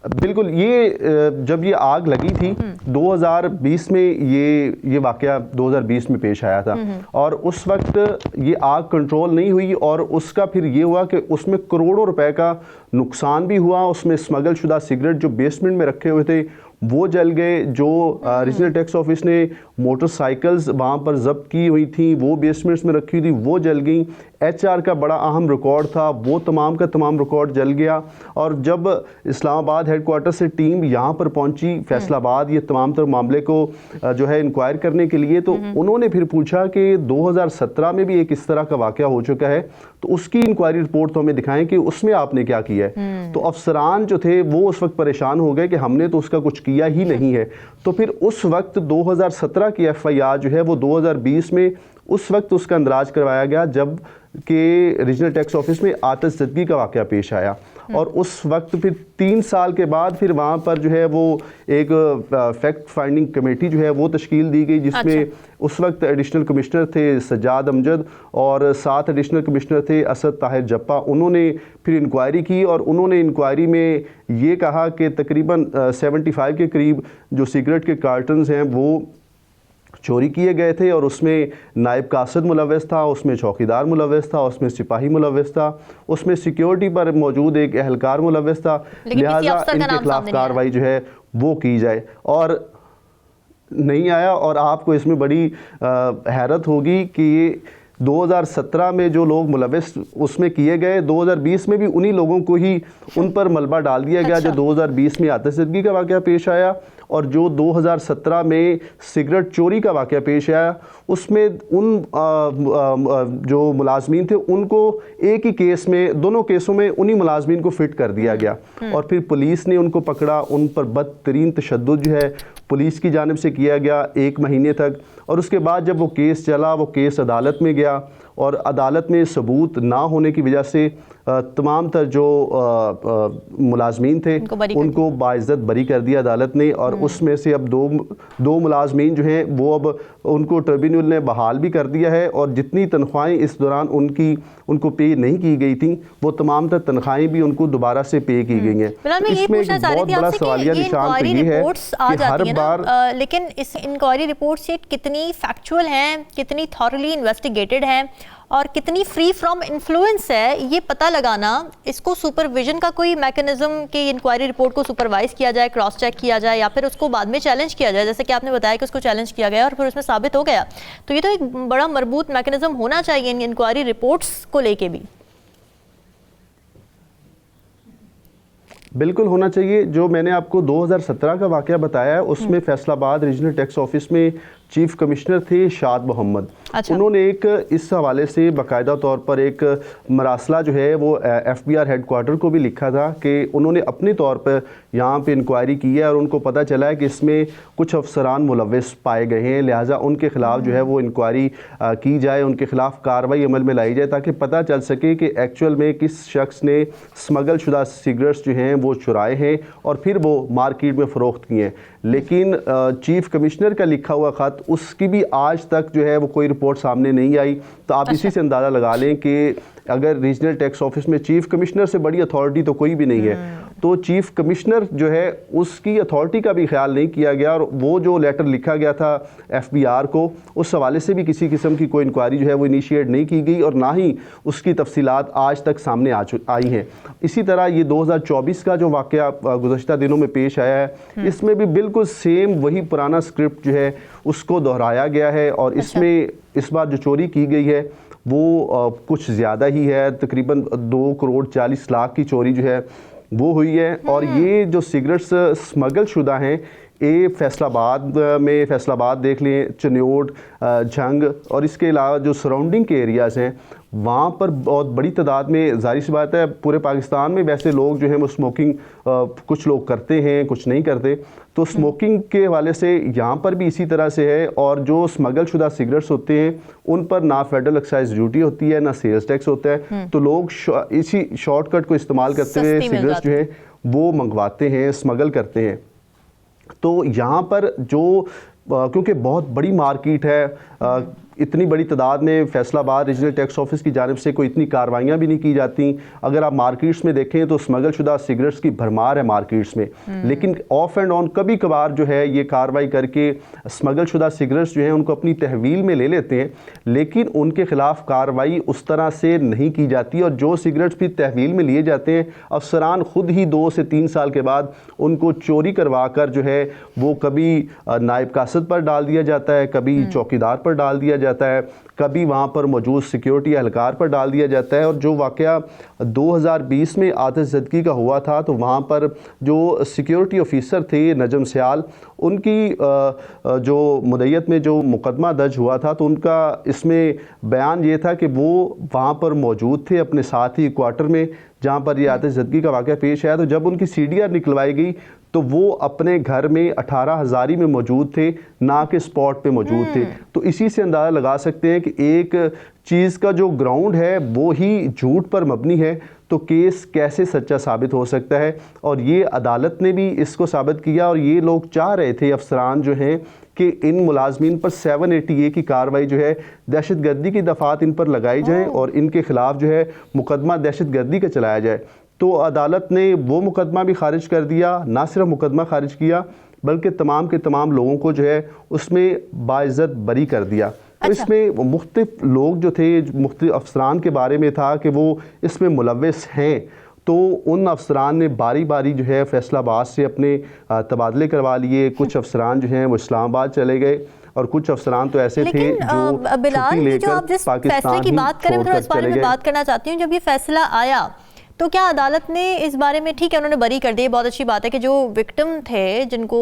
बिल्कुल ये जब ये आग लगी थी 2020 में ये वाकया 2020 में पेश आया था और उस वक्त ये आग कंट्रोल नहीं हुई और उसका फिर ये हुआ कि उसमें करोड़ों रुपए का नुकसान भी हुआ। उसमें स्मगल शुदा सिगरेट जो बेसमेंट में रखे हुए थे वो जल गए। जो रीजनल टैक्स ऑफिस ने मोटरसाइकिल्स वहाँ पर जब्त की हुई थी वो बेसमेंट्स में रखी हुई थी वो जल गई। HR का बड़ा अहम रिकॉर्ड था वो तमाम का तमाम रिकॉर्ड जल गया। और जब इस्लामाबाद हेडक्वार्टर से टीम यहाँ पर पहुँची फैसलाबाद ये तमाम तर मामले को जो है इंक्वायर करने के लिए, तो उन्होंने फिर पूछा कि 2017 में भी एक इस तरह का वाक़या हो चुका है तो उसकी इंक्वायरी रिपोर्ट तो हमें दिखाएं कि उसमें आपने क्या किया है। तो अफसरान जो थे वो उस वक्त परेशान हो गए कि हमने तो उसका कुछ किया ही नहीं है। तो फिर उस वक्त 2017 की FIR जो है वो 2020 में उस वक्त उसका अंदराज करवाया गया जब कि रीजनल टैक्स ऑफिस में आतिशज़दगी का वाक़या पेश आया और उस वक्त फिर 3 साल के बाद फिर वहाँ पर जो है वो एक फैक्ट फाइंडिंग कमेटी जो है वो तश्कील दी गई जिसमें उस वक्त एडिशनल कमिश्नर थे सज्जाद अमजद और 7 एडिशनल कमिश्नर थे असद ताहिर जप्पा। उन्होंने फिर इंक्वायरी की और उन्होंने इंक्वायरी में ये कहा कि तकरीबन 75 के करीब जो सिगरेट के कार्टन्स हैं वो चोरी किए गए थे और उसमें नायब कासिद मुलव्वस था, उसमें चौकीदार मुलव्वस था, उसमें सिपाही मुलव्वस था, उसमें सिक्योरिटी पर मौजूद एक एहलकार मुलव्वस था। लिहाजा इनके खिलाफ कार्रवाई जो है वो की जाए और नहीं आया। और आपको इसमें बड़ी हैरत होगी कि ये 2017 में जो लोग मुलव्वस उसमें किए गए 2020 में भी उन्हीं लोगों को ही उन पर मलबा डाल दिया गया जो 2020 में आतिशज़दगी का वाक़या पेश आया और जो 2017 में सिगरेट चोरी का वाक़या पेश आया उसमें उन जो मुलाजमीन थे उनको एक ही केस में, दोनों केसों में उन्हीं मुलाजमीन को फिट कर दिया गया और फिर पुलिस ने उनको पकड़ा। उन पर बदतरीन तशद्दुद जो है पुलिस की जानिब से किया गया 1 महीने तक और उसके बाद जब वो केस चला, वो केस अदालत में गया और अदालत में सबूत ना होने की वजह से तमाम तर जो मुलाजमीन थे उनको बाइज्जत बरी कर दिया अदालत ने। और उसमें से अब दो मुलाजमीन जो हैं वो अब उनको ट्रिब्यूनल ने बहाल भी कर दिया है, और जितनी तनख्वाहें इस दौरान उनको पे नहीं की गई थी वो तमाम तर तनख्वाहें भी उनको दोबारा से पे की गई हैं। इसमें एक बहुत बड़ा सवालिया निशान तो ये है कि हर बार, लेकिन इस इंक्वायरी रिपोर्ट से कितनी फैक्चुअल हैं, कितनी थॉरली इन्वेस्टिगेटेड हैं और कितनी फ्री फ्रॉम इन्फ्लुएंस है, ये पता लगाना, इसको सुपरविजन का कोई मैकेनिज्म कि इंक्वायरी रिपोर्ट को सुपरवाइज किया जाए, क्रॉस चेक किया जाए, या फिर उसको बाद में चैलेंज किया जाए, जैसे कि आपने बताया कि उसको चैलेंज किया गया और फिर उसमें साबित हो गया, तो ये तो एक बड़ा मजबूत मैकेनिज्म होना चाहिए इन इंक्वायरी रिपोर्ट्स को लेके भी। बिल्कुल होना चाहिए। जो मैंने आपको 2017 का वाकया बताया है उसमें फैसलाबाद रीजनल टैक्स ऑफिस में चीफ कमिश्नर थे शाद मोहम्मद। अच्छा। उन्होंने एक इस हवाले से बाकायदा तौर पर एक मरासला जो है वो FBI हेडक्वार्टर को भी लिखा था कि उन्होंने अपने तौर पर यहाँ पे इंक्वायरी की है और उनको पता चला है कि इसमें कुछ अफसरान मुलव्वस पाए गए हैं, लिहाजा उनके खिलाफ जो है वो इंक्वायरी की जाए, उनके खिलाफ कार्रवाई अमल में लाई जाए ताकि पता चल सके कि एक्चुअल में किस शख्स ने स्मगल शुदा सिगरेट्स जो हैं वो चुराए हैं और फिर वो मार्केट में फ़रोख्त किए हैं। लेकिन चीफ कमिश्नर का लिखा हुआ ख़त, उसकी भी आज तक जो है वो कोई रिपोर्ट सामने नहीं आई। तो आप इसी से अंदाज़ा लगा लें कि अगर रीजनल टैक्स ऑफिस में चीफ कमिश्नर से बड़ी अथॉरिटी तो कोई भी नहीं है, तो चीफ कमिश्नर जो है उसकी अथॉरिटी का भी ख्याल नहीं किया गया। और वो जो लेटर लिखा गया था FBR को, उस हवाले से भी किसी किस्म की कोई इंक्वायरी जो है वो इनिशिएट नहीं की गई और ना ही उसकी तफसीलात आज तक सामने आई हैं। इसी तरह ये 2024 का जो वाक़या गुज़श्ता दिनों में पेश आया है, इसमें भी बिल्कुल सेम वही पुराना स्क्रिप्ट जो है उसको दोहराया गया है। और इसमें इस बार जो चोरी की गई है वो कुछ ज़्यादा ही है, तकरीबन 2,40,00,000 की चोरी जो है वो हुई है। और ये जो सिगरेट्स स्मगल शुदा हैं, ये फैसलाबाद देख लें, चन्योट, झंग और इसके अलावा जो सराउंडिंग के एरियाज़ हैं वहाँ पर बहुत बड़ी तादाद में, जाहिर सी बात है पूरे पाकिस्तान में वैसे लोग जो हैं वो स्मोकिंग कुछ लोग करते हैं, कुछ नहीं करते, तो स्मोकिंग के हवाले से यहाँ पर भी इसी तरह से है। और जो स्मगल शुदा सिगरेट्स होते हैं उन पर ना फेडरल एक्साइज ड्यूटी होती है ना सेल्स टैक्स होता है, तो लोग इसी शॉर्टकट को इस्तेमाल करते हुए सिगरेट्स जो है वो मंगवाते हैं, स्मगल करते हैं। तो यहाँ पर जो क्योंकि बहुत बड़ी मार्केट है, इतनी बड़ी तादाद में फैसलाबाद रीजनल टैक्स ऑफिस की जानिब से कोई इतनी कार्रवाइयाँ भी नहीं की जाती। अगर आप मार्केट्स में देखें तो स्मगल शुदा सिगरेट्स की भरमार है मार्केट्स में, लेकिन ऑफ एंड ऑन कभी कभार जो है ये कार्रवाई करके स्मगल शुदा सिगरेट्स जो हैं उनको अपनी तहवील में ले लेते हैं, लेकिन उनके खिलाफ कार्रवाई उस तरह से नहीं की जाती। और जो सिगरेट्स भी तहवील में लिए जाते हैं, अफसरान खुद ही 2 से 3 साल के बाद उनको चोरी करवा कर जो है वो कभी नायब कासद पर डाल दिया जाता है, कभी चौकीदार पर डाल दिया जाता है, कभी वहाँ पर मौजूद सिक्योरिटी एहलकार पर डाल दिया जाता है। और जो वाक़या 2020 में आतिश ज़दगी का हुआ था, तो वहाँ पर जो सिक्योरिटी ऑफिसर थे नजम सियाल, उनकी जो मुद्दत में जो मुकदमा दर्ज हुआ था, तो उनका इसमें बयान ये था कि वो वहाँ पर मौजूद थे अपने साथ ही क्वार्टर में जहाँ पर ये आतिश ज़दगी का वाक़या पेश आया। तो जब उनकी CDR निकलवाई गई तो वो अपने घर में 18 हज़ारी में मौजूद थे, ना कि स्पॉट पे मौजूद थे। तो इसी से अंदाज़ा लगा सकते हैं कि एक चीज़ का जो ग्राउंड है वो ही झूठ पर मबनी है, तो केस कैसे सच्चा साबित हो सकता है। और ये अदालत ने भी इसको साबित किया। और ये लोग चाह रहे थे, अफसरान जो हैं, कि इन मुलाजमीन पर 780A की कार्रवाई जो है दहशत गर्दी की दफ़ात इन पर लगाई जाए और इनके ख़िलाफ़ जो है मुकदमा दहशत गर्दी का चलाया जाए। तो अदालत ने वो मुकदमा भी खारिज कर दिया, ना सिर्फ मुकदमा खारिज किया बल्कि तमाम के तमाम लोगों को जो है उसमें बाइज्जत बरी कर दिया। तो इसमें मुख्तलिफ लोग जो थे, मुख्तलिफ अफसरान के बारे में था कि वो इसमें मुलव्वस हैं, तो उन अफसरान ने बारी बारी जो है फैसलाबाद से अपने तबादले करवा लिए। कुछ अफसरान जो हैं वो इस्लामाबाद चले गए और कुछ अफसरान तो ऐसे थे जो बिलाल, जो आप जिस फैसले की बात करें, मैं थोड़ा इस बारे में बात करना चाहती हूँ। जब ये फैसला आया तो क्या अदालत ने इस बारे में, ठीक है उन्होंने बरी कर दी, बहुत अच्छी बात है कि जो विक्टिम थे, जिनको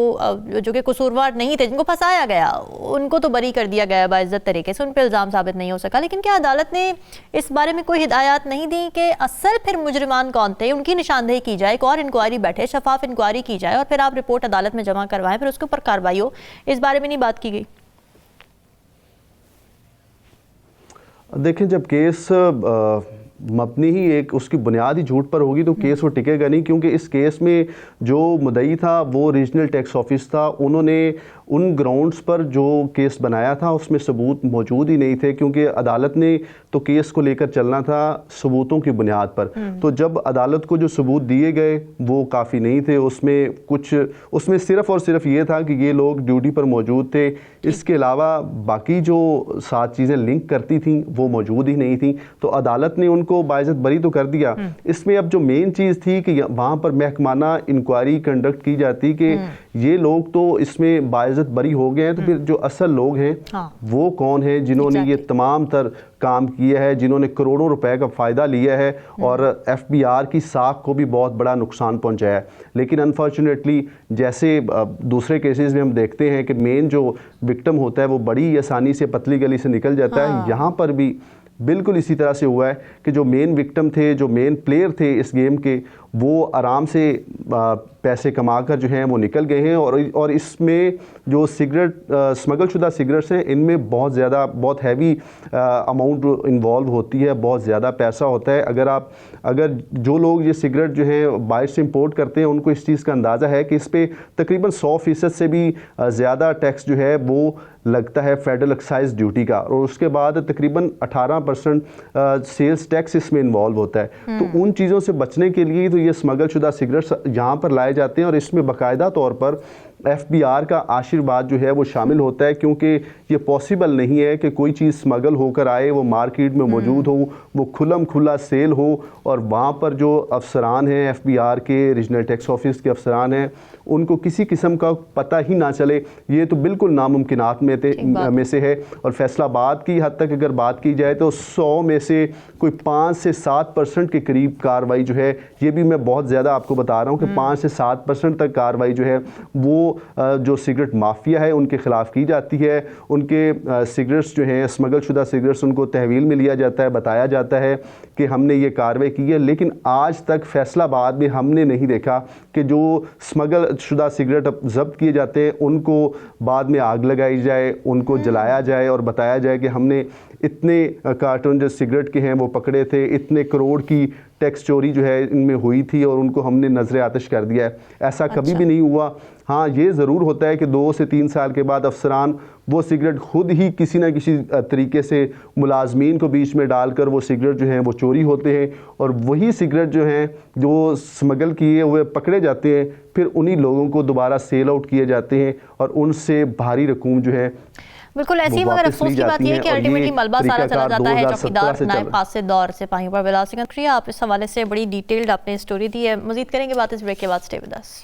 जो कि कसूरवार नहीं थे, जिनको फंसाया गया, उनको तो बरी कर दिया गया बाइज्जत तरीके से, उन पर इल्ज़ाम साबित नहीं हो सका। लेकिन क्या अदालत ने इस बारे में कोई हिदायत नहीं दी कि असल फिर मुजरिमान कौन थे, उनकी निशानदेही की जाए, एक और इंक्वायरी बैठे, शफाफ इंक्वायरी की जाए और फिर आप रिपोर्ट अदालत में जमा करवाएं, फिर उसके ऊपर कार्रवाई हो? इस बारे में नहीं बात की गई? देखें, जब केस मबनी ही एक उसकी बुनियाद ही झूठ पर होगी तो केस वो टिकेगा नहीं, क्योंकि इस केस में जो मुद्दई था वो रीजनल टैक्स ऑफिस था। उन्होंने उन ग्राउंड्स पर जो केस बनाया था उसमें सबूत मौजूद ही नहीं थे, क्योंकि अदालत ने तो केस को लेकर चलना था सबूतों की बुनियाद पर। तो जब अदालत को जो सबूत दिए गए वो काफ़ी नहीं थे, उसमें सिर्फ़ और सिर्फ ये था कि ये लोग ड्यूटी पर मौजूद थे, इसके अलावा बाकी जो 7 चीज़ें लिंक करती थी वो मौजूद ही नहीं थी। तो अदालत ने उनको बाइज्जत बरी तो कर दिया। इसमें अब जो मेन चीज़ थी कि वहाँ पर महकमाना इंक्वायरी कंडक्ट की जाती कि ये लोग तो इसमें बाइज्जत बरी हो गए हैं, तो फिर जो असल लोग हैं वो कौन है जिन्होंने ये तमाम तर काम किया है, जिन्होंने करोड़ों रुपए का फ़ायदा लिया है और FBR की साख को भी बहुत बड़ा नुकसान पहुंचाया है। लेकिन अनफॉर्चुनेटली जैसे दूसरे केसेस में हम देखते हैं कि मेन जो विक्टिम होता है वो बड़ी आसानी से पतली गली से निकल जाता है, यहाँ पर भी बिल्कुल इसी तरह से हुआ है कि जो मेन विक्टिम थे, जो मेन प्लेयर थे इस गेम के, वो आराम से पैसे कमाकर जो हैं वो निकल गए हैं। और इसमें जो स्मगल शुदा सिगरेट्स हैं इनमें बहुत हैवी अमाउंट इन्वॉल्व होती है, बहुत ज़्यादा पैसा होता है। अगर जो लोग ये सिगरेट जो हैं बाहर से इंपोर्ट करते हैं उनको इस चीज़ का अंदाज़ा है कि इस पर तकरीबन 100% से भी ज़्यादा टैक्स जो है वो लगता है फेडरल एक्साइज ड्यूटी का, और उसके बाद तकरीबन 18% सेल्स टैक्स इसमें इन्वॉल्व होता है। तो उन चीज़ों से बचने के लिए तो ये स्मगल शुदा सिगरेट्स यहाँ पर लाए जाते हैं और इसमें बाकायदा तौर पर FBR का आशीर्वाद जो है वो शामिल होता है, क्योंकि ये पॉसिबल नहीं है कि कोई चीज़ स्मगल होकर आए, वो मार्केट में मौजूद हो, वो खुलम खुला सेल हो और वहाँ पर जो अफसरान हैं FBR के, रीजनल टैक्स ऑफिस के अफसरान हैं, उनको किसी किस्म का पता ही ना चले। ये तो बिल्कुल नामुमकिनात में से है। और फैसलाबाद की हद तक अगर बात की जाए तो 100 में से कोई 5 से 7% के करीब कार्रवाई जो है, ये भी मैं बहुत ज़्यादा आपको बता रहा हूँ कि 5 से 7% तक कार्रवाई जो है वो जो सिगरेट माफिया है उनके ख़िलाफ़ की जाती है। उनके सिगरेट्स जो हैं स्मगल शुदा सिगरेट्स उनको तहवील में लिया जाता है, बताया जाता है कि हमने ये कार्रवाई की है। लेकिन आज तक फैसलाबाद में हमने नहीं देखा कि जो स्मगल शुदा सिगरेट जब्त किए जाते हैं उनको बाद में आग लगाई जाए, उनको जलाया जाए और बताया जाए कि हमने इतने कार्टन जो सिगरेट के हैं वो पकड़े थे, इतने करोड़ की टैक्स चोरी जो है इनमें हुई थी और उनको हमने नजर आतिश कर दिया है। ऐसा कभी भी नहीं हुआ। हाँ, ये ज़रूर होता है कि 2 से 3 साल के बाद अफसरान वो सिगरेट खुद ही किसी न किसी तरीके से मुलाजमीन को बीच में डालकर वो सिगरेट जो हैं वो चोरी होते हैं और वही सिगरेट जो हैं जो स्मगल किए हुए पकड़े जाते हैं, फिर उन्हीं लोगों को दोबारा सेल आउट किए जाते हैं और उनसे भारी रकूम जो है बिल्कुल ऐसी ही। मगर अफसोस की बात यह है कि अल्टीमेटली मलबा सारा चला जाता है चौकीदार नायब कासिद और सिपाहियों पर। बिलाल सिंह शुक्रिया, आप इस हवाले से बड़ी डिटेल्ड आपने स्टोरी दी है। मजीद करेंगे बात इस ब्रेक के बाद। Stay with us.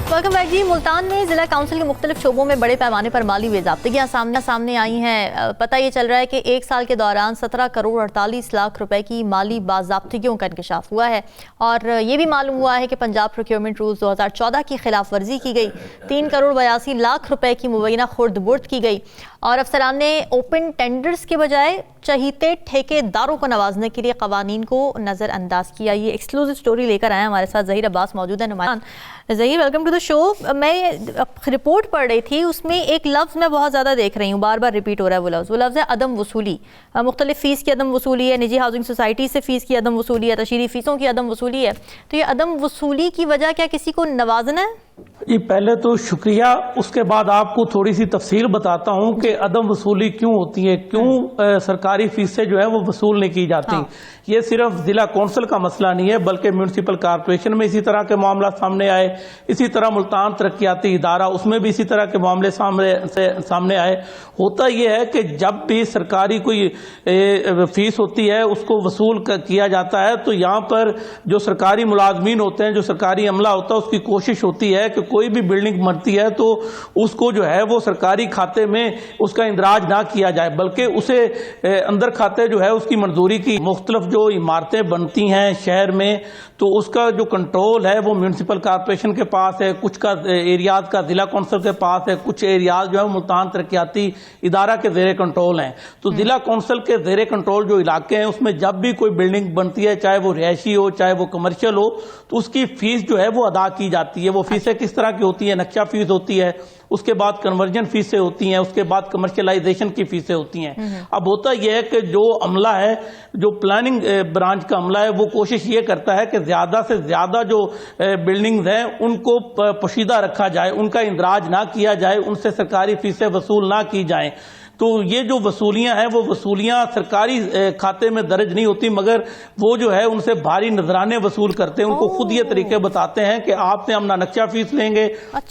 Welcome back जी। मुल्तान में जिला काउंसिल के मुख्तलिफ शोबों में बड़े पैमाने पर माली बेज़ाब्तियाँ सामने आई हैं। पता ये चल रहा है कि 1 साल के दौरान 17 करोड़ 48 लाख रुपए की माली बाज़ाब्तियों का इंकशाफ हुआ है और ये भी मालूम हुआ है कि पंजाब प्रोक्योरमेंट रूल्स 2014 की खिलाफ वर्जी की गई, 3 करोड़ 82 लाख रुपए की मुबैना खुर्द बुर्द की गई और अफसरान ने ओपन टेंडर्स के बजाय चहीते ठेकेदारों को नवाजने के लिए कवानीन को नज़रअंदाज किया। ये एक्सक्लूसिव स्टोरी लेकर आए हमारे साथ ज़हीर अब्बास मौजूद है। Numayan Zaheer, welcome to the show. मैं रिपोर्ट पढ़ रही थी, उसमें एक लफ्ज़ मैं बहुत ज़्यादा देख रही हूँ, बार बार रिपीट हो रहा है। वो लफ्ज़ है अदम वसूली। मुख्तलिफ फ़ीस की अदम वसूली है, निजी हाउसिंग सोसाइटी से फ़ीस की अदम वसूली है, तशहीरी फ़ीसों की अदम वसूली है। तो ये अदम वसूली की वजह क्या किसी को नवाजना है? जी, पहले तो शुक्रिया। उसके बाद आपको थोड़ी सी तफसील बताता हूँ कि अदम वसूली क्यों होती है, क्यों सरकारी फीसें जो है वो वसूल नहीं की जाती। ये सिर्फ जिला कौंसिल का मसला नहीं है, बल्कि म्यूनसिपल कॉर्पोरेशन में इसी तरह के मामला सामने आए, इसी तरह मुल्तान तरक्याती इदारा उसमें भी इसी तरह के मामले सामने आए। होता यह है कि जब भी सरकारी कोई फीस होती है उसको वसूल किया जाता है तो यहाँ पर जो सरकारी मुलाजमीन होते हैं, जो सरकारी अमला होता है, उसकी कोशिश होती है कि कोई भी बिल्डिंग बनती है तो उसको जो है वो सरकारी खाते में उसका इंदराज ना किया जाए, बल्कि उसे अंदर खाते जो है उसकी मंजूरी की। मुख्तलिफ जो इमारतें बनती हैं शहर में तो उसका जो कंट्रोल है वो म्यूनसिपल कॉर्पोरेशन के पास है, कुछ का एरियाज का जिला कौंसिल के पास है, कुछ एरियाज जो है मुल्तान तरक्याती इदारा के ज़ेरे कंट्रोल हैं। तो जिला कौंसिल के ज़ेरे कंट्रोल जो इलाके हैं उसमें जब भी कोई बिल्डिंग बनती है, चाहे वो रिहायशी हो चाहे वो कमर्शियल हो, तो उसकी फीस जो है वो अदा की जाती है। वो फीसें फीसें किस तरह की होती हैं, नक्शा फीस होती है, उसके बाद कन्वर्जन फीसें होती हैं, उसके बाद कमर्शियलाइजेशन की फीसें होती हैं। अब होता यह है कि जो अमला है, जो प्लानिंग ब्रांच का अमला है, वो कोशिश ये करता है कि ज्यादा से ज्यादा जो बिल्डिंग्स हैं उनको पोशीदा रखा जाए, उनका इंदराज ना किया जाए, उनसे सरकारी फीसें वसूल ना की जाए। तो ये जो वसूलियां हैं वो वसूलियां सरकारी खाते में दर्ज नहीं होती, मगर वो जो है उनसे भारी नजराने वसूल करते हैं। उनको खुद ये तरीके बताते हैं कि आपसे हम ना नक्शा फीस लेंगे,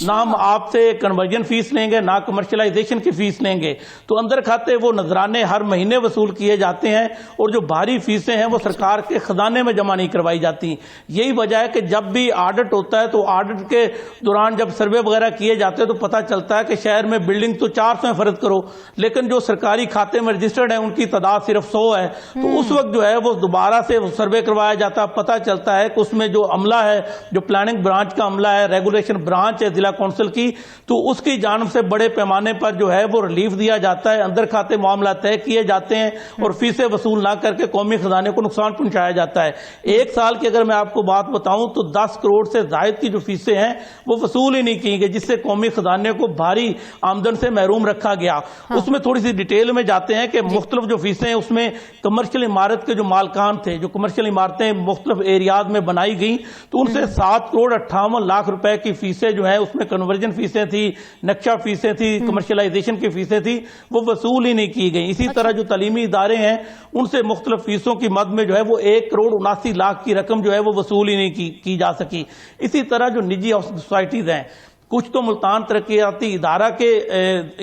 ना हम आपसे कन्वर्जन फीस लेंगे, ना कमर्शियलाइजेशन की फीस लेंगे। तो अंदर खाते वो नजराने हर महीने वसूल किए जाते हैं और जो भारी फीसें हैं वो सरकार के खजाने में जमा नहीं करवाई जाती। यही वजह है कि जब भी ऑडिट होता है तो ऑडिट के दौरान जब सर्वे वगैरह किए जाते हैं तो पता चलता है कि शहर में बिल्डिंग तो 400 फर्ज करो, लेकिन जो सरकारी खाते में रजिस्टर्ड है उनकी तादाद सिर्फ 100 है। तो उस वक्त जो है वो दोबारा से सर्वे करवाया जाता है, पता चलता है कि उसमें जो अमला है, जो प्लानिंग ब्रांच का अमला है, रेगुलेशन ब्रांच है जिला कौंसिल की, तो उसकी जानिब से बड़े पैमाने पर जो है वो रिलीफ दिया जाता है, अंदर खाते मामला तय किए जाते हैं और फीसें वसूल ना करके कौमी खजाने को नुकसान पहुंचाया जाता है। एक साल की अगर मैं आपको बात बताऊं तो 10 करोड़ से जायद की जो फीसें हैं वो वसूल ही नहीं की गई, जिससे कौमी खजाने को भारी आमदन से महरूम रखा गया। उसमें थोड़ी सी डिटेल में जाते हैं कि मुख्तलिफ जो फीसें हैं उसमें कमर्शियल इमारत के जो मालकान थे, जो कमर्शियल इमारतें मुख्तलिफ एरियाज में बनाई गई, तो उनसे 7 करोड़ 58 लाख रुपए की फीसें जो है उसमें कन्वर्जन फीसें थी, नक्शा फीसें थी, कमर्शियलाइजेशन की फीसें थी, वो वसूल ही नहीं की गई। इसी तरह जो तालीमी इदारे हैं उनसे मुख्तलिफ फीसों की मद में जो है वो 1 करोड़ 79 लाख की रकम जो है वो वसूल ही नहीं की जा सकी। इसी तरह जो निजी सोसाइटीज हैं, कुछ तो मुल्तान तरक्याती इदारा के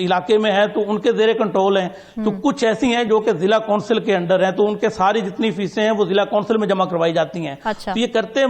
इलाके में है तो उनके जेर कंट्रोल हैं, तो कुछ ऐसी हैं जो कि जिला कौंसिल के अंडर हैं, तो उनके सारी जितनी फीसें हैं वो जिला कौंसिल में जमा करवाई जाती हैं। अच्छा। तो ये करते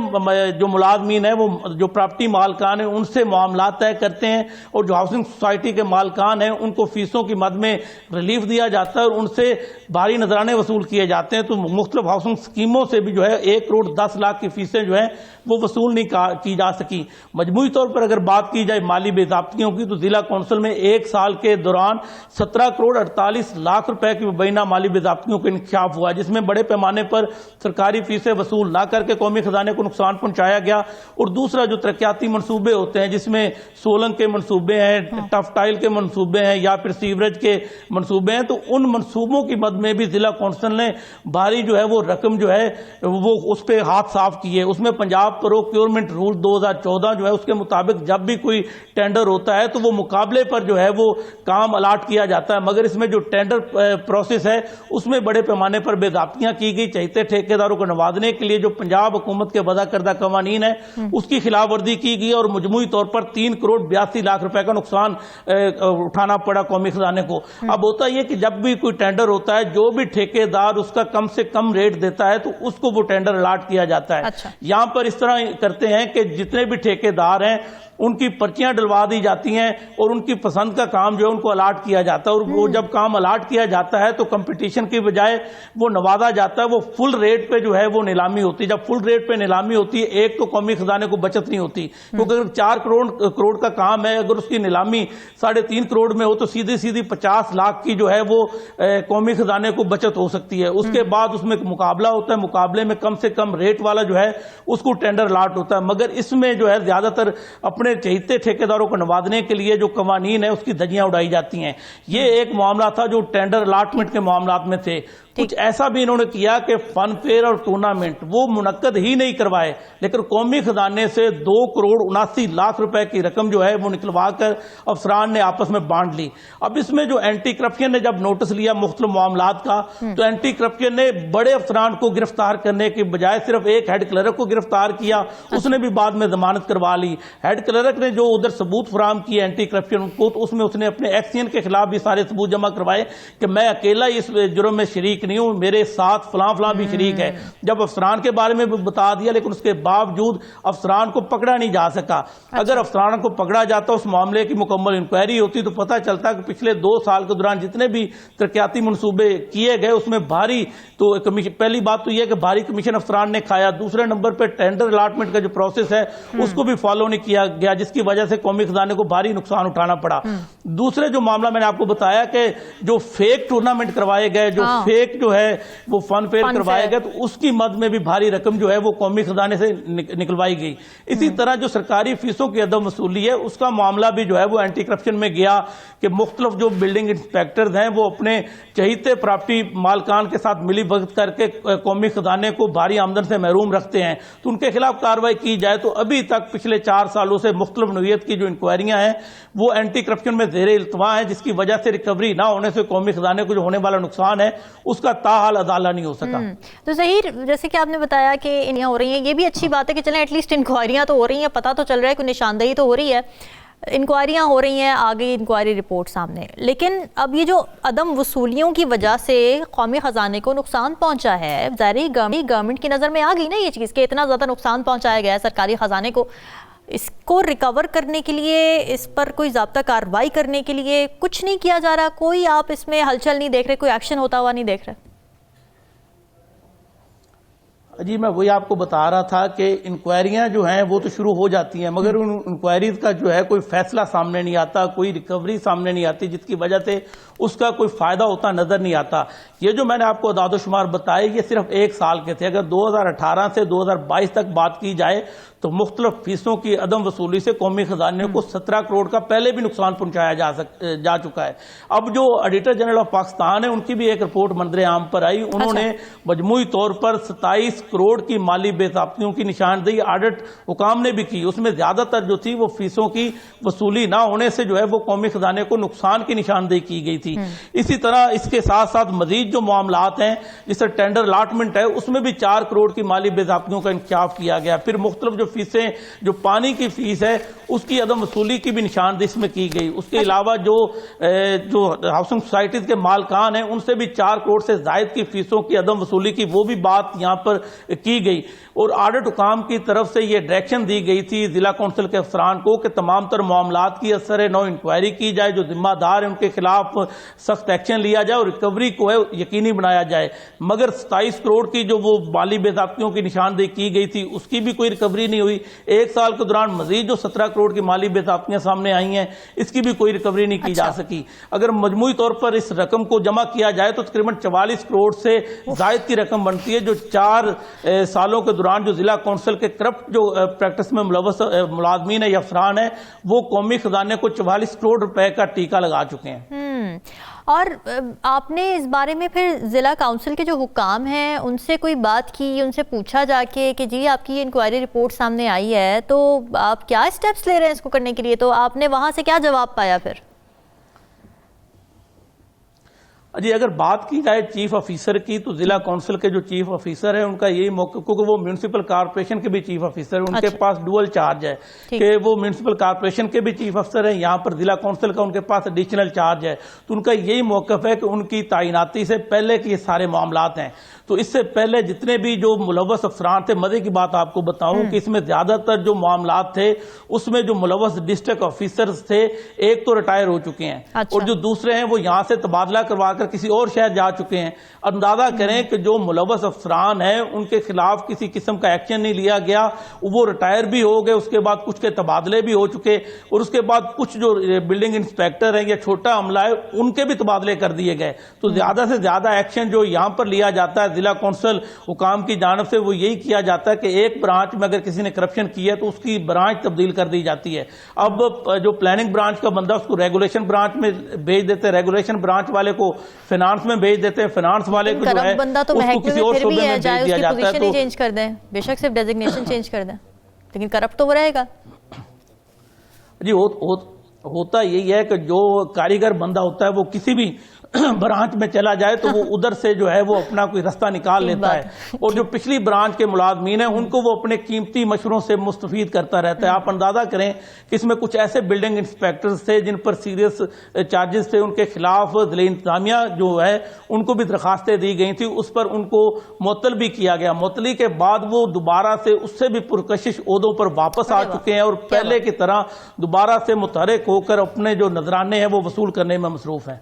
जो मुलाजमीन है, वो जो प्रॉपर्टी मालकान है उनसे मामला तय करते हैं और जो हाउसिंग सोसाइटी के मालकान हैं उनको फीसों की मद में रिलीफ दिया जाता है और उनसे भारी नजराने वसूल किए जाते हैं। तो मुख्तलिफ हाउसिंग स्कीमों से भी जो है 1 करोड़ 10 लाख की फीसें जो है वो वसूल नहीं की जा सकी। मजमूई तौर पर अगर बात की जाए माली बेज़ाब्तियों की, तो जिला कौंसिल में 1 साल के दौरान 17 करोड़ 48 लाख रुपए की मुबैना माली बेज़ाब्तियों का इंकशाफ हुआ, जिसमें बड़े पैमाने पर सरकारी फीसें वसूल ना करके कौमी खजाने को नुकसान पहुंचाया गया। और दूसरा जो तरक्याती मनसूबे होते हैं, जिसमें सोलंग के मनसूबे हैं, टफ टाइल के मनसूबे हैं या फिर सीवरेज के मनसूबे हैं, तो उन मनसूबों की मद में भी जिला कौंसिल ने भारी जो है वो रकम जो है वो उस पर हाथ साफ किए। उसमें पंजाब प्रोक्योरमेंट रूल 2014 जो है उसके मुताबिक जब भी कोई टेंडर होता है तो वो मुकाबले पर जो है वो काम अलाट किया जाता है, मगर इसमें जो टेंडर प्रोसेस है उसमें बड़े पैमाने पर बेदाब्तियां की गई। चहेते ठेकेदारों को नवाजने के लिए जो पंजाब हुकूमत के वज़ा करदा कवानीन है उसकी खिलाफ वर्जी की गई और मजमूई तौर पर 3 करोड़ 82 लाख रुपए का नुकसान उठाना पड़ा कौमी खजाने को। अब होता यह कि जब भी कोई टेंडर होता है, जो भी ठेकेदार उसका कम से कम रेट देता है तो उसको वो टेंडर अलाट किया जाता है। अच्छा। यहां पर इस तरह करते हैं कि जितने भी ठेकेदार हैं उनकी पर्चियां डलवा दी जाती हैं और उनकी पसंद का काम जो है उनको अलाट किया जाता है। और वो जब काम अलाट किया जाता है तो कंपटीशन की बजाय वो नवाजा जाता है, वो फुल रेट पे जो है वो नीलामी होती है। जब फुल रेट पे नीलामी होती है, एक तो कौमी खजाने को बचत नहीं होती, क्योंकि अगर 4 करोड़ का काम है, अगर उसकी नीलामी 3.5 करोड़ में हो तो सीधी 50 लाख की जो है वो कौमी खजाने को बचत हो सकती है। उसके बाद उसमें मुकाबला होता है, मुकाबले में कम से कम रेट वाला जो है उसको टेंडर अलाट होता है। मगर इसमें जो है ज्यादातर अपने चहेते ठेकेदारों को नवाजने के लिए जो कवानीन है उसकी धज्जियां उड़ाई जाती हैं। ये एक मामला था जो टेंडर अलाटमेंट के मामलात में थे। कुछ ऐसा भी इन्होंने किया कि फन फेयर और टूर्नामेंट वो मुनक्कद ही नहीं करवाए, लेकिन कौमी खजाने से 2 करोड़ 79 लाख रुपए की रकम जो है वो निकलवा कर अफसरान ने आपस में बांट ली। अब इसमें जो एंटी करप्शन ने जब नोटिस लिया मुख्तलिफ मामलात का, तो एंटी करप्शन ने बड़े अफसरान को गिरफ्तार करने के बजाय सिर्फ एक हेड क्लर्क को गिरफ्तार किया, उसने भी बाद में जमानत करवा ली। हेड क्लर्क ने जो उधर सबूत फराम किए एंटी करप्शन को, तो उसमें उसने अपने एक्सियन के खिलाफ भी सारे सबूत जमा करवाए कि मैं अकेला इस जुर्म में शरीक नहीं हूं, मेरे साथ फलां भी शरीक है। जब अफसरान के बारे में बता दिया, लेकिन उसके बावजूद अफसरान को पकड़ा नहीं जा सका। अगर अफसरान को पकड़ा जाता, उस मामले की मुकम्मल इंक्वायरी होती, तो पता चलता कि पिछले 2 साल के दौरान जितने भी तरक्याती मनसूबे किए गए उसमें भारी तो पहली बात तो यह कि भारी कमीशन अफसरान ने खाया। दूसरे नंबर पर टेंडर अलाटमेंट का जो प्रोसेस है उसको भी फॉलो नहीं किया गया, जिसकी वजह से कौमी खजाने को भारी नुकसान उठाना पड़ा। दूसरे जो मामला मैंने आपको बताया कि जो फेक टूर्नामेंट करवाए गए, जो फेक जो है वो फन फेयर करवाए गए, तो उसकी मद में भी भारी रकम जो है वो कौमी खजाने से निकलवाई गई। इसी तरह जो सरकारी फीसों की अदम वसूली है, उसका मामला भी जो है वो एंटी करप्शन में गया कि मुख्तलिफ जो बिल्डिंग इंस्पेक्टर्स हैं वो अपने चहीते प्रॉपर्टी मालकान के साथ मिली भगत करके कौमी खजाने को भारी आमदन से महरूम रखते हैं, तो उनके खिलाफ कार्रवाई की जाए। तो अभी तक पिछले 4 सालों से मुख्तलिफ नौइयत की जो इंक्वायरियां हैं वो एंटी करप्शन में ज़ेरे इल्तवा है, जिसकी वजह से रिकवरी ना होने से कौमी खजाने को जो होने वाला नुकसान है उसका ताहाल अदाला नहीं हो सका। तो ज़हीर, जैसे कि आपने बताया कि इन हो रही हैं, ये भी अच्छी बात है कि चलें एटलीस्ट इंक्वायरियां तो हो रही हैं, पता तो चल रहा है, कोई निशानदेही तो हो रही है, इंक्वायरियां हो रही हैं, आ गई इंक्वायरी रिपोर्ट सामने। लेकिन अब ये जो अदम वसूलियों की वजह से कौमी ख़जाने को नुकसान पहुंचा है, ज़ाहिर गवर्नमेंट की नज़र में आ गई ना ये चीज़ कि इतना ज़्यादा नुकसान पहुंचाया गया है सरकारी ख़जाने को, इसको रिकवर करने के लिए, इस पर कोई ज़ाब्ता कार्रवाई करने के लिए कुछ नहीं किया जा रहा? कोई आप इसमें हलचल नहीं देख रहे, कोई एक्शन होता हुआ नहीं देख रहे? जी, मैं वही आपको बता रहा था कि इंक्वायरियां जो हैं वो तो शुरू हो जाती हैं, मगर उन इंक्वायरीज का जो है कोई फैसला सामने नहीं आता, कोई रिकवरी सामने नहीं आती, जिसकी वजह से उसका कोई फायदा होता नजर नहीं आता। ये जो मैंने आपको अदादोशुमार बताए ये सिर्फ 1 साल के थे। अगर 2018 से 2022 तक बात की जाए तो मुख्तलिफ फीसों की अदम वसूली से कौमी खजाने को 17 करोड़ का पहले भी नुकसान पहुंचाया जा चुका है। अब जो ऑडिटर जनरल ऑफ पाकिस्तान है उनकी भी एक रिपोर्ट मंजर आम पर आई, उन्होंने मजमूई तौर पर 27 करोड़ की माली बेज़ाब्तियों की निशानदेही ऑडिट हुकाम ने भी की। उसमें ज्यादातर जो थी वो फीसों की वसूली ना होने से जो है वो कौमी खजाने को नुकसान की निशानदेही की गई थी। इसी तरह इसके साथ साथ मजीद जो मामलात हैं, जिससे टेंडर अलॉटमेंट है, उसमें भी 4 करोड़ की माली बेज़ाब्तियों का इंकशाफ किया गया। फिर मुख्तलिफ जो फीसें, जो पानी की फीस है उसकी अदम वसूली की भी निशानदेही इसमें की गई। उसके अलावा जो हाउसिंग सोसाइटीज के मालकान हैं उनसे भी 4 करोड़ से जायद की फीसों की अदम वसूली की वो भी बात यहाँ पर की गई। और ऑडिट हुकाम की तरफ से ये डायरेक्शन दी गई थी जिला कौंसिल के अफसरान को कि तमाम तर मामलात की असर नौ इंक्वायरी की जाए, जो जिम्मेदार है उनके खिलाफ सख्त एक्शन लिया जाए और रिकवरी को है यकीनी बनाया जाए। मगर 27 करोड़ की जो वो माली बेज़ाब्तियों की निशानदेही की गई थी उसकी भी कोई रिकवरी नहीं हुई। 1 साल के दौरान मजीद जो 17 करोड़ की माली बेज़ाब्तियां सामने आई हैं इसकी भी कोई रिकवरी नहीं की जा सकी। अगर मजमूई तौर पर इस रकम को जमा किया जाए तो तकरीबन 44 करोड़ से जायद की रकम बनती है, जो 4 सालों के दौरान जो जिला कौंसिल के करप्ट जो प्रैक्टिस में मुलव्वस मुलाजमीन है या अफसरान है वो कौमी खजाने को 44 करोड़ रुपए का टीका लगा चुके हैं। और आपने इस बारे में फिर जिला काउंसिल के जो हुकाम हैं उनसे कोई बात की, उनसे पूछा जाके कि जी आपकी ये इंक्वायरी रिपोर्ट सामने आई है तो आप क्या स्टेप्स ले रहे हैं इसको करने के लिए? तो आपने वहां से क्या जवाब पाया फिर? जी, अगर बात की जाए चीफ ऑफिसर की तो जिला काउंसिल के जो चीफ ऑफिसर है उनका यही मौका, क्योंकि वो म्यूनिसिपल कारपोरेशन के भी चीफ ऑफिसर है, उनके पास डुअल चार्ज है कि वो म्यूनिसिपल कारपोरेशन के भी चीफ ऑफिसर है, यहाँ पर जिला काउंसिल का उनके पास एडिशनल चार्ज है। तो उनका यही मौकफ है कि उनकी तैनाती से पहले के ये सारे मामलात हैं। तो इससे पहले जितने भी जो मुलव्वस अफसरान थे, मजे की बात आपको बताऊं कि इसमें ज्यादातर जो मामलात थे उसमें जो मुलव्वस डिस्ट्रिक्ट ऑफिसर्स थे एक तो रिटायर हो चुके हैं और जो दूसरे हैं वो यहाँ से तबादला करवाकर किसी और शहर जा चुके हैं। अंदाजा करें कि जो मुलव्वस अफसरान हैं उनके खिलाफ किसी किस्म का एक्शन नहीं लिया गया, वो रिटायर भी हो गए, उसके बाद कुछ के तबादले भी हो चुके और उसके बाद कुछ जो बिल्डिंग इंस्पेक्टर हैं या छोटा अमला है उनके भी तबादले कर दिए गए। तो ज्यादा से ज्यादा एक्शन जो यहाँ पर लिया जाता है जिला कौंसिल हुकाम की जानिब से वो यही किया जाता है कि एक ब्रांच में अगर किसी ने करप्शन किया तो उसकी ब्रांच तब्दील कर दी जाती है। अब जो प्लानिंग ब्रांच का बंदा उसको रेगुलेशन ब्रांच में भेज देते हैं, रेगुलेशन ब्रांच वाले को फाइनेंस में भेज देते हैं, फाइनेंस वाले को जो है बंदा तो उसको किसी और शोबे में भेज दिया जाता है। तो चेंज कर दें, बेशक सिर्फ डेजिग्नेशन चेंज कर दें, लेकिन करप्ट तो वो रहेगा। जी, होता यही है कि जो कारीगर बंदा होता है वो किसी भी ब्रांच में चला जाए तो वो उधर से जो है वो अपना कोई रास्ता निकाल लेता है और जो पिछली ब्रांच के मुलाजमीन है उनको वो अपने कीमती मशवरों से मुस्तफीद करता रहता है। आप अंदाजा करें कि इसमें कुछ ऐसे बिल्डिंग इंस्पेक्टर्स थे जिन पर सीरियस चार्जेस थे, उनके खिलाफ जिला इंतजामिया जो है उनको भी दरखास्तें दी गई थी, उस पर उनको मुअत्तल भी किया गया। मुअत्तली के बाद वो दोबारा से उससे भी पुरकशिश ओहदों पर वापस आ चुके हैं और पहले की तरह दोबारा से मुतहर्रिक होकर अपने जो नजराने हैं वो वसूल करने में मसरूफ हैं।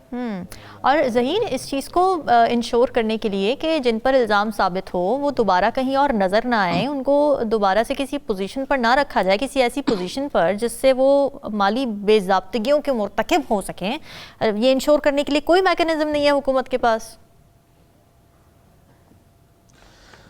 और ज़हीर, इस चीज़ को इंश्योर करने के लिए कि जिन पर इल्ज़ाम साबित हो वो दोबारा कहीं और नज़र ना आए, उनको दोबारा से किसी पोजीशन पर ना रखा जाए, किसी ऐसी पोजीशन पर जिससे वो माली बेज़ाब्तगियों के मुर्तकिब हो सकें, ये इंश्योर करने के लिए कोई मैकेनिज्म नहीं है हुकूमत के पास?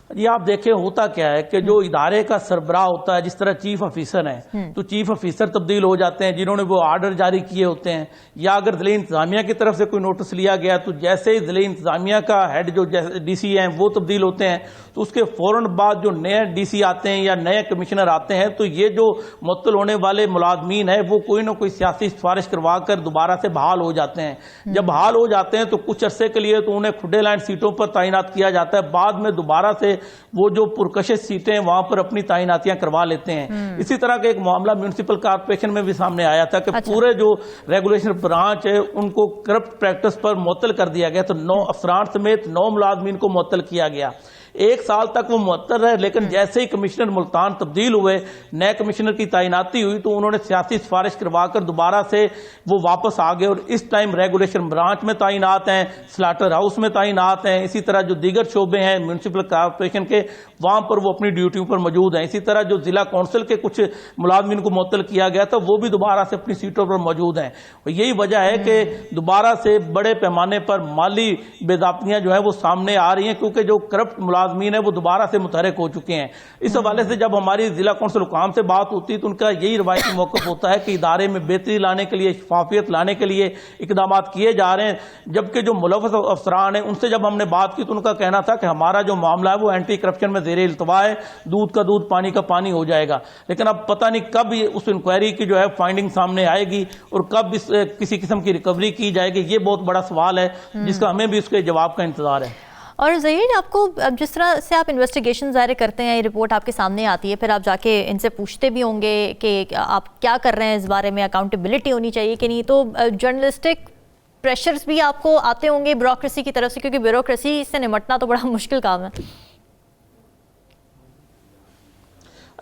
ये आप देखें होता क्या है कि जो इदारे का सरबराह होता है, जिस तरह चीफ ऑफिसर हैं, तो चीफ ऑफिसर तब्दील हो जाते हैं जिन्होंने वो आर्डर जारी किए होते हैं, या अगर ज़िले इंतजामिया की तरफ से कोई नोटिस लिया गया तो जैसे ही ज़िले इंतजामिया का हेड जो डीसी हैं वो तब्दील होते हैं, तो उसके फौरन बाद जो नए डीसी आते हैं या नए कमिश्नर आते हैं, तो ये जो मुअत्तल होने वाले मुलाजमीन है वो कोई ना कोई सियासी सिफारिश करवा कर दोबारा से बहाल हो जाते हैं। जब बहाल हो जाते हैं तो कुछ अरसे के लिए तो उन्हें खुडे लाइन सीटों पर तैनात किया जाता है, बाद में दोबारा से वो जो पुरकशिश सीटें वहां पर अपनी तैनातियां करवा लेते हैं। इसी तरह का एक मामला म्यूनिसिपल कॉर्पोरेशन में भी सामने आया था कि पूरे जो रेगुलेशन ब्रांच है उनको करप्ट प्रैक्टिस पर मुअत्तल कर दिया गया, तो 9 अफसरान समेत 9 मुलाजमीन को मुअत्तल किया गया। 1 साल तक वो मुअत्तल रहे, लेकिन जैसे ही कमिश्नर मुल्तान तब्दील हुए, नए कमिश्नर की तैनाती हुई, तो उन्होंने सियासी सिफारिश करवाकर दोबारा से वो वापस आ गए और इस टाइम रेगुलेशन ब्रांच में तैनात हैं, स्लाटर हाउस में तैनात हैं। इसी तरह जो दीगर शोबे हैं म्यूनिसिपल कॉर्पोरेशन के, वहां पर वो अपनी ड्यूटियों पर मौजूद हैं। इसी तरह जो जिला कौंसिल के कुछ मुलाजमीन को मुअत्तल किया गया था वो भी दोबारा से अपनी सीटों पर मौजूद हैं। यही वजह है कि दोबारा से बड़े पैमाने पर माली बेदाब्तियां जो है वो सामने आ रही हैं, क्योंकि जो करप्ट मुलाजमीन है वो दोबारा से मुतहरक हो चुके हैं। इस हवाले से जब हमारी जिला कौंसिल हुकाम से बात होती है तो उनका यही रवायती मौक़िफ़ होता है कि इदारे में बेहतरी लाने के लिए, शफाफियत लाने के लिए इकदाम किए जा रहे हैं। जबकि जो मुलव्वस अफसरान हैं उनसे जब हमने बात की तो उनका कहना था कि हमारा जो मामला है वो एंटी करप्शन में ज़ेरे इल्तवा है, दूध का दूध पानी का पानी हो जाएगा। लेकिन अब पता नहीं कब उस इंक्वायरी की जो है फाइंडिंग सामने आएगी और कब किसी किस्म की रिकवरी की जाएगी, ये बहुत बड़ा सवाल है जिसका हमें भी उसके जवाब का इंतजार है। और ज़हीर, आपको जिस तरह से आप इन्वेस्टिगेशन ज़ाहिर करते हैं, ये रिपोर्ट आपके सामने आती है, फिर आप जाके इनसे पूछते भी होंगे कि आप क्या कर रहे हैं, इस बारे में अकाउंटेबिलिटी होनी चाहिए कि नहीं, तो जर्नलिस्टिक प्रेशर्स भी आपको आते होंगे ब्यूरोक्रेसी की तरफ से, क्योंकि ब्यूरोक्रेसी से निपटना तो बड़ा मुश्किल काम है।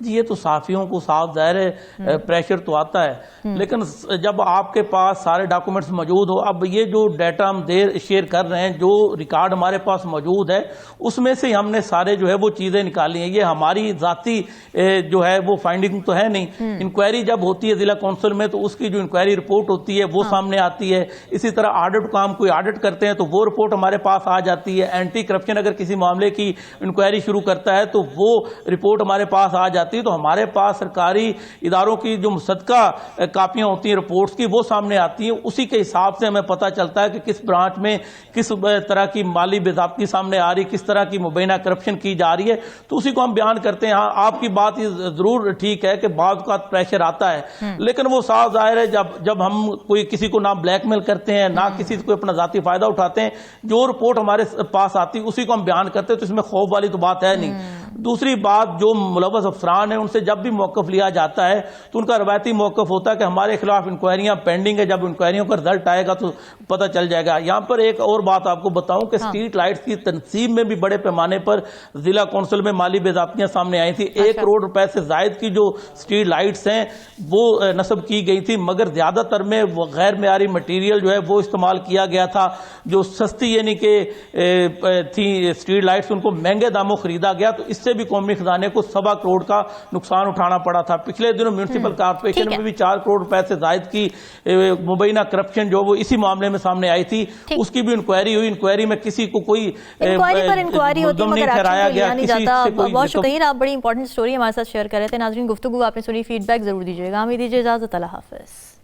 ये तो साफियों को साफ ज़ाहिर है प्रेशर तो आता है, लेकिन जब आपके पास सारे डॉक्यूमेंट्स मौजूद हो, अब ये जो डाटा हम शेयर कर रहे हैं, जो रिकॉर्ड हमारे पास मौजूद है, उसमें से हमने सारे जो है वो चीज़ें निकाली हैं। ये हमारी ज़ाती जो है वो फाइंडिंग तो है नहीं। इंक्वायरी जब होती है ज़िला कौंसिल में तो उसकी जो इंक्वायरी रिपोर्ट होती है वो सामने आती है। इसी तरह ऑडिट काम कोई ऑडिट करते हैं तो वो रिपोर्ट हमारे पास आ जाती है। एंटी करप्शन अगर किसी मामले की इंक्वायरी शुरू करता है तो वो रिपोर्ट हमारे पास आ जाती है। तो हमारे पास सरकारी इदारों की जो मुसद्दका कापियां होती हैं रिपोर्ट्स की, वो सामने आती हैं। उसी के हिसाब से हमें पता चलता है कि किस ब्रांच में किस तरह की माली बेज़ाब्ती सामने आ रही, किस तरह की मुबैना करप्शन की जा रही है, तो उसी को हम बयान करते हैं। हाँ, आपकी बात जरूर ठीक है कि बाद का प्रेशर आता है, लेकिन वो साफ जाहिर है जब हम कोई किसी को ना ब्लैकमेल करते हैं, ना किसी को अपना जाती फायदा उठाते हैं, जो रिपोर्ट हमारे पास आती है उसी को हम बयान करते हैं, तो इसमें खौफ वाली तो बात है नहीं। दूसरी बात, जो मुलव्वस अफसरान है उनसे जब भी मौक़िफ़ लिया जाता है तो उनका रवायती मौक़िफ़ होता है कि हमारे खिलाफ इंक्वायरियां पेंडिंग है, जब इंक्वायरियों का रिजल्ट आएगा तो पता चल जाएगा। यहाँ पर एक और बात आपको बताऊं कि स्ट्रीट लाइट्स की तनसीब में भी बड़े पैमाने पर जिला कौंसिल में माली बेज़ाब्तियां सामने आई थी। 1 करोड़ रुपए से जायद की जो स्ट्रीट लाइट्स हैं वो नस्ब की गई थी, मगर ज्यादातर में वो गैर मेयारी मटीरियल जो है वो इस्तेमाल किया गया था। जो सस्ती यानी कि थी स्ट्रीट लाइट्स, उनको महंगे दामों खरीदा गया, तो इससे भी कौमी खजाने को 1.25 करोड़ का नुकसान उठाना पड़ा था। पिछले दिनों म्यूनिसिपल कॉर्पोरेशन में भी 4 करोड़ रुपए से जायद की मुबैना करप्शन जो वो इसी मामले में सामने आई थी, उसकी भी इंक्वायरी हुई। इंक्वायरी में किसी को कोई इंक्वायरी होती है मगर ठहराया गया नहीं जाता। बहुत शुक्रिया, आप बड़ी इंपॉर्टेंट स्टोरी हमारे साथ शेयर कर रहे थे। नाज़रीन, गुफ्तगू आपने सुनी, फीडबैक जरूर दीजिएगा। हमें दीजिए इजाजत, अल्लाह हाफिज़।